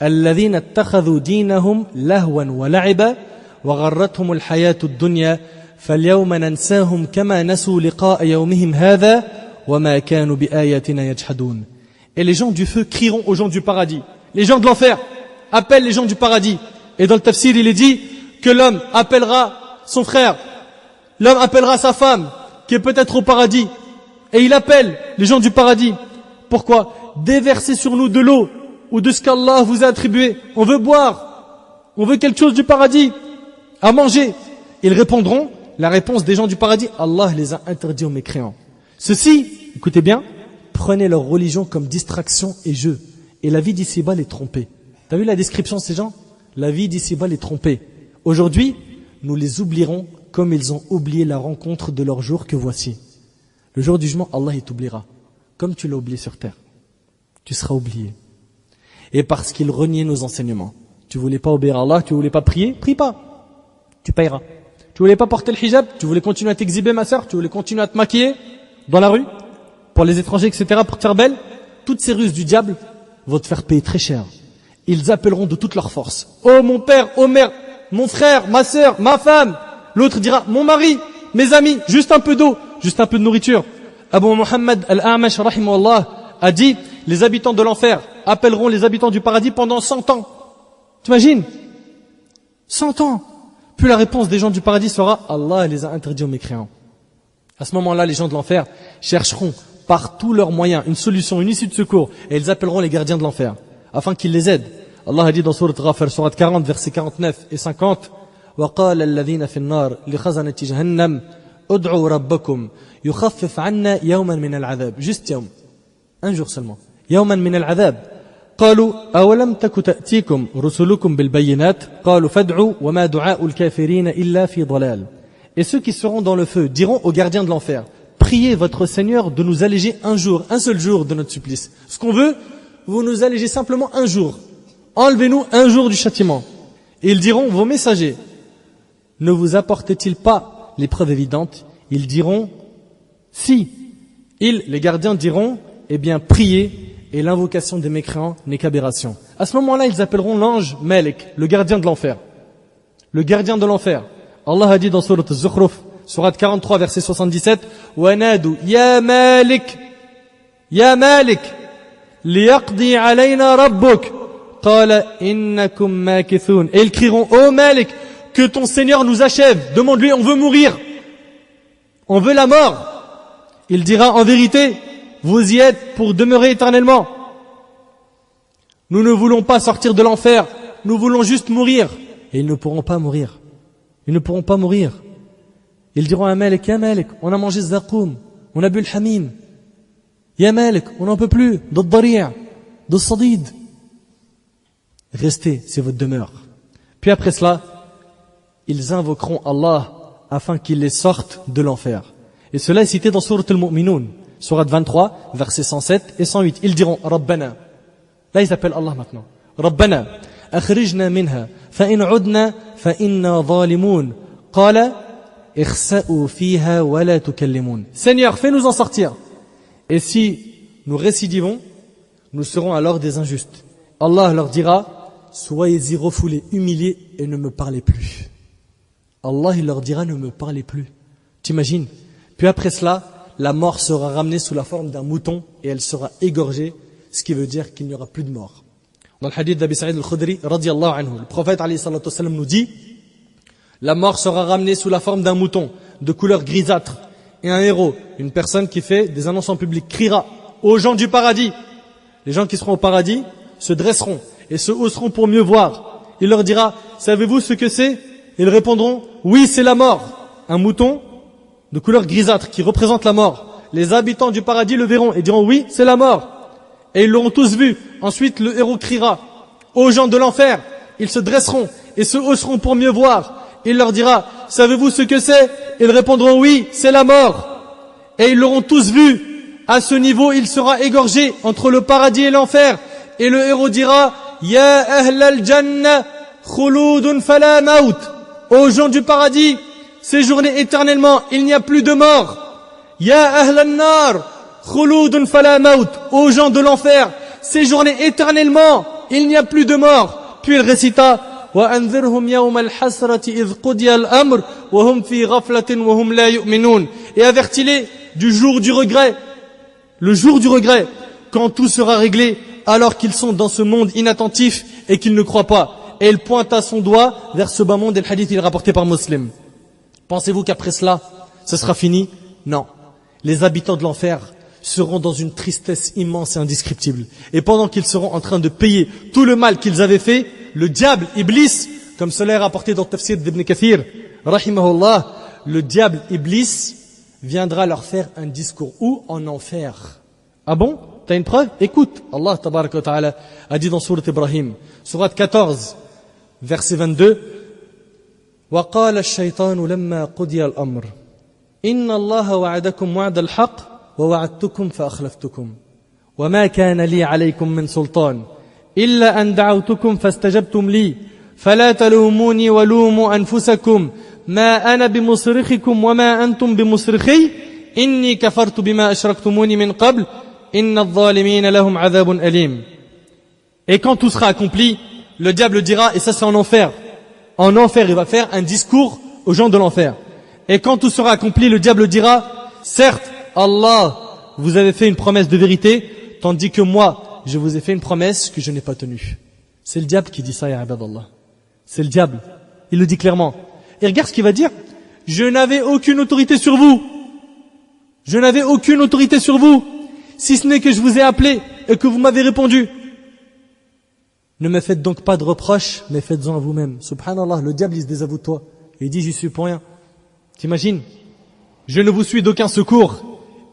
الَّذِينَ اتَّخَذُوا دِينَهُمْ لَهْوًا وَلَعِبًا وَغَرَّتْهُمُ الْحَيَاةُ الدُّنْيَا فَالْيَوْمَ نَنْسَاهُمْ كَمَا نَسُوا لِقَاءَ يَوْمِهِمْ هَذَا وَمَا كَانُوا بِآيَاتِنَا يَجْحَدُونَ. Et les gens du feu crieront aux gens du paradis. Les gens de l'enfer appellent les gens du paradis. Et dans le tafsir, il est dit que l'homme appellera son frère, l'homme appellera sa femme, qui est peut-être au paradis, et il appelle les gens du paradis. Pourquoi? Déversez sur nous de l'eau, ou de ce qu'Allah vous a attribué. On veut boire, on veut quelque chose du paradis, à manger. Ils répondront, la réponse des gens du paradis, Allah les a interdits aux mécréants. Ceux-ci, écoutez bien, prenaient leur religion comme distraction et jeu, et la vie d'ici-bas les trompait. T'as vu la description de ces gens? La vie d'ici-bas les trompait. Aujourd'hui, nous les oublierons comme ils ont oublié la rencontre de leur jour que voici. Le jour du jugement, Allah il t'oubliera. Comme tu l'as oublié sur terre. Tu seras oublié. Et parce qu'ils reniaient nos enseignements. Tu voulais pas obéir à Allah, tu voulais pas prier, prie pas. Tu payeras. Tu voulais pas porter le hijab, tu voulais continuer à t'exhiber ma sœur, tu voulais continuer à te maquiller dans la rue, pour les étrangers, etc., pour te faire belle. Toutes ces ruses du diable vont te faire payer très cher. Ils appelleront de toute leur force. Oh mon père, oh mère, mon frère, ma sœur, ma femme. L'autre dira, mon mari, mes amis, juste un peu d'eau, juste un peu de nourriture. Abu Muhammad al-A'mash, rahimahullah, a dit, les habitants de l'enfer appelleront les habitants du paradis pendant 100 ans. T'imagines? 100 ans. Puis la réponse des gens du paradis sera, Allah les a interdits aux mécréants. À ce moment-là, les gens de l'enfer chercheront par tous leurs moyens une solution, une issue de secours, et ils appelleront les gardiens de l'enfer, afin qu'ils les aident. Allah a dit dans Sourate Ghafir, Sourate 40, versets 49 et 50, وَقَالَ الَّذِينَ فِي النَّارِ لِخَزَنَةِ جَهَنَّمَ ادْعُوا رَبَّكُمْ يُخَفِّفْ عَنَّا يَوْمًا مِنَ الْعَذَابِ. Juste يوم, un jour seulement. يَوْمًا مِنَ الْعَذَابِ. قالوا أولم تك تأتيكم رسلكم بالبينات قالوا فادعوا وما دعاء الكافرين إلا في ضلال. Et ceux qui seront dans le feu diront aux gardiens de l'enfer, priez votre Seigneur de nous alléger un jour, un seul jour de notre supplice. Ce qu'on veut, vous nous allégez simplement un jour. Enlevez-nous un jour du châtiment. Et ils diront, vos messagers, ne vous apportent-ils pas les preuves évidentes? Ils diront, si. Ils, les gardiens, diront, eh bien, priez, et l'invocation des mécréants n'est qu'aberration. À ce moment-là, ils appelleront l'ange Malik, le gardien de l'enfer. Le gardien de l'enfer. Allah a dit dans Sourate Az-Zukhruf, Sourate 43, verset 77, وَنَادُوا يَا مَالِكْ يَا مَالِكْ لِيَقْضِي عَلَيْنَا رَبُّكْ قَالَ إِنَّكُمْ مَاكِثُونَ. Et ils crieront, ô Malik, que ton Seigneur nous achève. Demande-lui, on veut mourir. On veut la mort. Il dira, en vérité, vous y êtes pour demeurer éternellement. Nous ne voulons pas sortir de l'enfer. Nous voulons juste mourir. Et ils ne pourront pas mourir. Ils ne pourront pas mourir. Ils diront à Malik, Ya Malik, on a mangé Zakoum, on a bu le Hamim. Ya Malik, on n'en peut plus, de Dari', de Sadid. Restez, c'est votre demeure. Puis après cela, ils invoqueront Allah afin qu'il les sorte de l'enfer. Et cela est cité dans Sourate Al-Mu'minun, Sourate 23, versets 107 et 108. Ils diront, Rabbana. Là, ils appellent Allah maintenant. Rabbana, akhrijna minha, fa in udna, fa inna zalimun. Qala, ikhsa'u fiha wa la tukallimun. Seigneur, fais-nous en sortir. Et si nous récidivons, nous serons alors des injustes. Allah leur dira, soyez-y refoulés, humiliés et ne me parlez plus. Allah, il leur dira, ne me parlez plus. T'imagines? Puis après cela, la mort sera ramenée sous la forme d'un mouton et elle sera égorgée, ce qui veut dire qu'il n'y aura plus de mort. Dans le hadith d'Abi Sa'id al-Khudri, radiyallahu anhu, le prophète alayhi salatu wasallam nous dit, la mort sera ramenée sous la forme d'un mouton de couleur grisâtre et un héros, une personne qui fait des annonces en public, criera aux gens du paradis, Les gens qui seront au paradis se dresseront et se hausseront pour mieux voir. Il leur dira, savez-vous ce que c'est? Ils répondront, oui, c'est la mort. Un mouton de couleur grisâtre qui représente la mort. Les habitants du paradis le verront et diront, oui, c'est la mort. Et ils l'auront tous vu. Ensuite, le héros criera aux gens de l'enfer. Ils se dresseront et se hausseront pour mieux voir. Il leur dira, savez-vous ce que c'est? Ils répondront, oui, c'est la mort. Et ils l'auront tous vu. À ce niveau, il sera égorgé entre le paradis et l'enfer. Et le héros dira, Ya ahl al-jannah, khuludun fala maut. Aux gens du paradis, séjournez éternellement, il n'y a plus de mort. Ya ahl al-nar, khuludun fala maut. Aux gens de l'enfer, séjournez éternellement, il n'y a plus de mort. Puis il récita, وأنذرهم يوم الحسرة إذ قضي الأمر وهم في غفلة وهم لا يؤمنون. Et avertis-les du jour du regret, le jour du regret, quand tout sera réglé, alors qu'ils sont dans ce monde inattentif et qu'ils ne croient pas. Et il pointa son doigt vers ce bas monde, et le hadith il est rapporté par Muslim. Pensez-vous qu'après cela, ce sera fini? Non. Les habitants de l'enfer seront dans une tristesse immense et indescriptible. Et pendant qu'ils seront en train de payer tout le mal qu'ils avaient fait, le diable, Iblis, comme cela est rapporté dans le tafsir d'Ibn Kathir, rahimahullah, le diable, Iblis, viendra leur faire un discours. Où? En enfer. Ah bon? T'as une preuve? Écoute, Allah tabaraka wa ta'ala a dit dans sourate Ibrahim, sourate 14, verset 22, وَقَالَ الشَّيْطَانُ لَمَّا قُضِيَ الْأَمْرِ إِنَّ اللَّهَ وَعَدَكُمْ وَعْدَ الْحَقِّ وَوَعَدْتُكُمْ فَأَخْلَفْتُكُمْ وَمَا كَانَ لِي عَلَيْكُمْ مِنْ سُلْطَانٍ إِلَّا أَنْ دَعَوْتُكُمْ فَاسْتَجَبْتُمْ لِي فَلَا تَلُومُونِي وَلُومُوا أَنفُسَكُمْ مَا أَنَا بِمُصْرِخِكُمْ وَمَا أَنْتُمْ بِمُصْرِخِي إِنِّي كَفَرْتُ بِمَا أَشْرَكْتُمُونِ مِنْ قَبْلِ إِنَّ الظَّالِمِينَ لَهُمْ عَذَابٌ أَلِيمٌ. Et quand tout sera accompli, le diable dira, et ça c'est en enfer. En enfer, il va faire un discours aux gens de l'enfer. Et quand tout sera accompli, le diable dira, certes, Allah, vous avez fait une promesse de vérité, tandis que moi, je vous ai fait une promesse que je n'ai pas tenue. C'est le diable qui dit ça, ya ibadallah. C'est le diable. Il le dit clairement. Et regarde ce qu'il va dire. Je n'avais aucune autorité sur vous. Je n'avais aucune autorité sur vous, si ce n'est que je vous ai appelé et que vous m'avez répondu. Ne me faites donc pas de reproches, mais faites-en à vous-même. Subhanallah, le diable il se désavoue de toi. Et il dit, j'y suis pour rien. T'imagines? Je ne vous suis d'aucun secours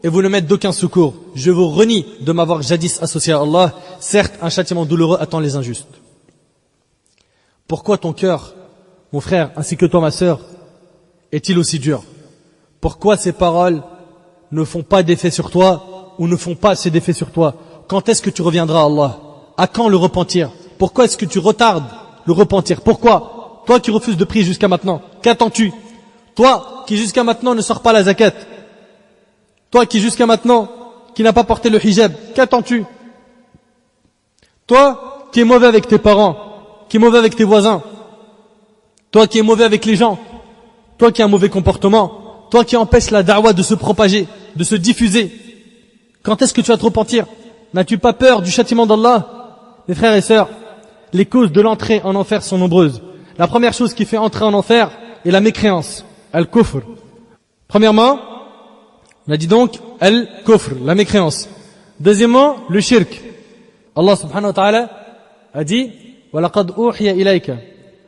et vous ne m'êtes d'aucun secours. Je vous renie de m'avoir jadis associé à Allah. Certes, un châtiment douloureux attend les injustes. Pourquoi ton cœur, mon frère, ainsi que toi, ma sœur, est-il aussi dur? Pourquoi ces paroles ne font pas d'effet sur toi ou ne font pas assez d'effet sur toi? Quand est-ce que tu reviendras à Allah? À quand le repentir? Pourquoi est-ce que tu retardes le repentir? Pourquoi? Toi qui refuses de prier jusqu'à maintenant, qu'attends-tu? Toi qui jusqu'à maintenant ne sors pas la zakat, toi qui jusqu'à maintenant qui n'a pas porté le hijab, qu'attends-tu? Toi qui es mauvais avec tes parents, qui est mauvais avec tes voisins, toi qui es mauvais avec les gens, toi qui as un mauvais comportement, toi qui empêches la da'wa de se propager, de se diffuser, quand est-ce que tu vas te repentir? N'as-tu pas peur du châtiment d'Allah? Mes frères et sœurs, les causes de l'entrée en enfer sont nombreuses. La première chose qui fait entrer en enfer est la mécréance, al-kufr. Premièrement, on a dit donc al-kufr, la mécréance. Deuxièmement, le shirk. Allah subhanahu wa ta'ala a dit وَلَقَدْ أُوحِيَ إِلَيْكَ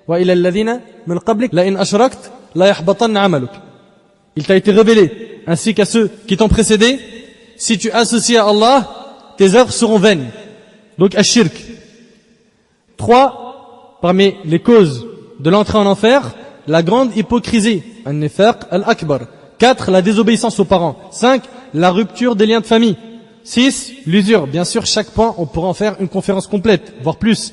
وَإِلَى الَّذِينَ مِنْ قَبْلِكَ لَإِنْ أَشْرَكْتَ لَيَحْبَطَنَّ عَمَلُكَ. Il t'a été révélé, ainsi qu'à ceux qui t'ont précédé, si tu associes à Allah, tes œuvres seront vaines. Donc, al-shirk. 3, parmi les causes de l'entrée en enfer, la grande hypocrisie, al-nifaq al-akbar. 4, la désobéissance aux parents. 5, la rupture des liens de famille. 6, l'usure. Bien sûr, chaque point, on pourrait en faire une conférence complète, voire plus.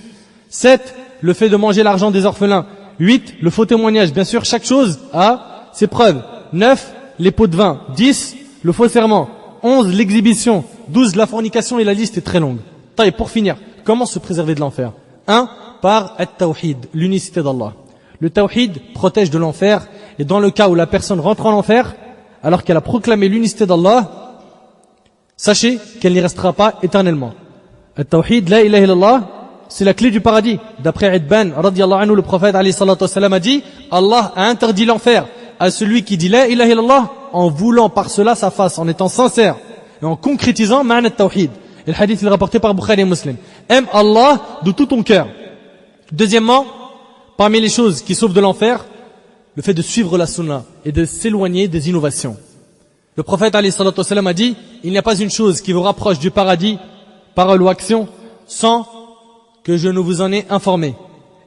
7, le fait de manger l'argent des orphelins. 8, le faux témoignage. Bien sûr, chaque chose a ses preuves. 9, les pots de vin. 10, le faux serment. 11, l'exhibition. 12, la fornication, et la liste est très longue. Et pour finir, comment se préserver de l'enfer? 1, par at-tawhid, l'unicité d'Allah. Le tawhid protège de l'enfer, et dans le cas où la personne rentre en enfer, alors qu'elle a proclamé l'unicité d'Allah, sachez qu'elle n'y restera pas éternellement. At-tawhid, la ilaha illallah, c'est la clé du paradis. D'après Idban, radiyallahu anhu, le prophète alayhi salatu wassalam a dit, Allah a interdit l'enfer à celui qui dit la ilaha illallah en voulant par cela sa face, en étant sincère et en concrétisant ma'na at-tawhid. Et le hadith il est rapporté par Bukhari et Muslim. Aime Allah de tout ton cœur. Deuxièmement, parmi les choses qui sauvent de l'enfer, le fait de suivre la sunna et de s'éloigner des innovations. Le prophète alayhi salatu wassalam a dit, il n'y a pas une chose qui vous rapproche du paradis, parole ou action, sans que je ne vous en ai informé.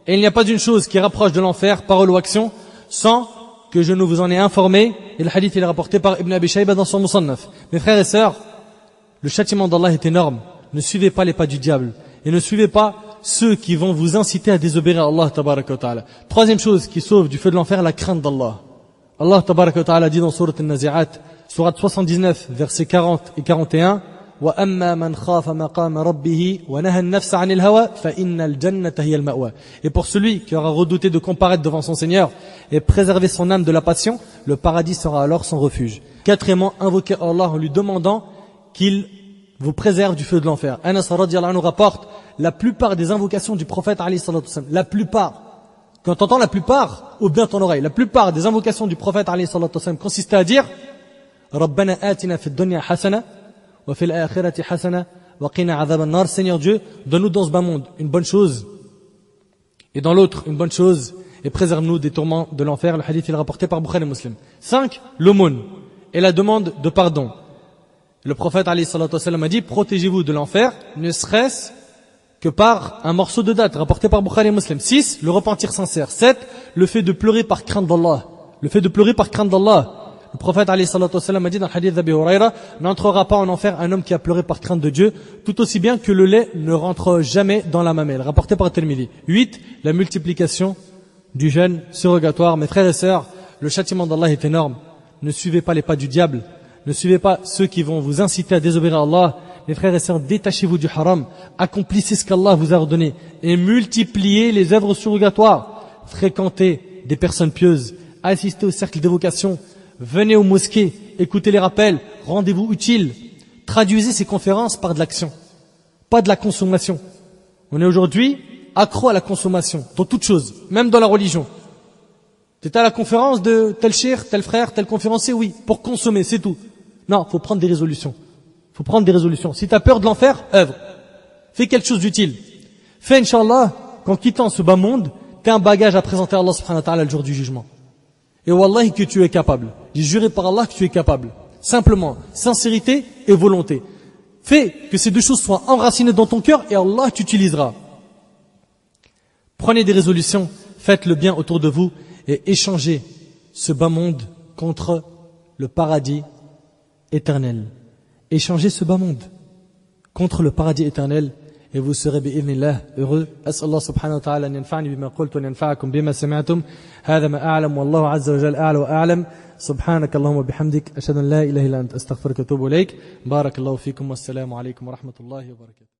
Et il n'y a pas une chose qui rapproche de l'enfer, parole ou action, sans que je ne vous en ai informé. Et le hadith il est rapporté par Ibn Abi Shayba dans son Musannaf. Mes frères et sœurs, le châtiment d'Allah est énorme. Ne suivez pas les pas du diable. Et ne suivez pas ceux qui vont vous inciter à désobéir à Allah tabaraka wa ta'ala. Troisième chose qui sauve du feu de l'enfer, la crainte d'Allah. Allah tabaraka wa ta'ala dit dans Surat An-Nazi'at, Surat 79, versets 40 et 41, وَأَمَّا مَنْ خَافَ مَقَامَ رَبِّهِ وَنَهَى النَّفْسَ عَنِ الْهَوَى فَإِنَّ الْجَنَّةَ هِيَ الْمَأْوَى. Et pour celui qui aura redouté de comparaître devant son Seigneur et préserver son âme de la passion, le paradis sera alors son refuge. Quatrièmement, invoquer Allah en lui demandant qu'il vous préserve du feu de l'enfer. Anas radiyallahu anhu rapporte la plupart des invocations du prophète alayhi salatu wassalam. La plupart. Quand tu entends la plupart, ouvre bien ton oreille. La plupart des invocations du prophète alayhi salatu wassalam consistait à dire Rabbana atina fid dunya hasana wa fil akhirati hasana wa qina adhab an-nar. Seigneur Dieu, donne-nous dans ce bas monde une bonne chose et dans l'autre une bonne chose et préserve-nous des tourments de l'enfer. Le hadith est rapporté par Bukhari et Muslim. 5. L'aumône et la demande de pardon. Le prophète alayhi salatu wassalam a dit protégez-vous de l'enfer, ne serait-ce que par un morceau de date, rapporté par Bukhari et Muslim. 6. Le repentir sincère. 7. Le fait de pleurer par crainte d'Allah. Le fait de pleurer par crainte d'Allah. Le prophète alayhi salatu wassalam a dit dans le hadith d'Abi Huraira, n'entrera pas en enfer un homme qui a pleuré par crainte de Dieu, tout aussi bien que le lait ne rentre jamais dans la mamelle. Rapporté par Tirmidhi. 8. La multiplication du jeûne surrogatoire. Mes frères et sœurs, le châtiment d'Allah est énorme. Ne suivez pas les pas du diable. Ne suivez pas ceux qui vont vous inciter à désobéir à Allah. Mes frères et sœurs, détachez-vous du haram. Accomplissez ce qu'Allah vous a ordonné. Et multipliez les œuvres surrogatoires. Fréquentez des personnes pieuses. Assistez au cercle d'évocation. Venez aux mosquées. Écoutez les rappels. Rendez-vous utiles. Traduisez ces conférences par de l'action. Pas de la consommation. On est aujourd'hui accro à la consommation. Dans toute chose. Même dans la religion. T'étais à la conférence de tel cheikh, tel frère, tel conférencier, oui. Pour consommer, c'est tout. Non, faut prendre des résolutions. Faut prendre des résolutions. Si tu as peur de l'enfer, œuvre. Fais quelque chose d'utile. Fais, Inch'Allah, qu'en quittant ce bas monde, tu as un bagage à présenter à Allah subhanahu wa ta'ala le jour du jugement. Et wallahi que tu es capable. J'ai juré par Allah que tu es capable. Simplement, sincérité et volonté. Fais que ces deux choses soient enracinées dans ton cœur et Allah t'utilisera. Prenez des résolutions, faites le bien autour de vous et échangez ce bas monde contre le paradis éternel. Échangez ce bas monde contre le paradis éternel et vous serez bi'idhnillah heureux. As'al Allah subhanahu wa ta'ala an yanfa'ni bima qultu wa an yanfa'akum bima sami'tum. Hadha ma a'lam wallahu azza wa jalla a'la wa a'lam. Subhanaka Allahumma bihamdik ashhadu an la ilaha illa anta astaghfiruka wa atubu ilayk. Barakallahu fikum wassalamu alaykum wa rahmatullahi wa barakatuh.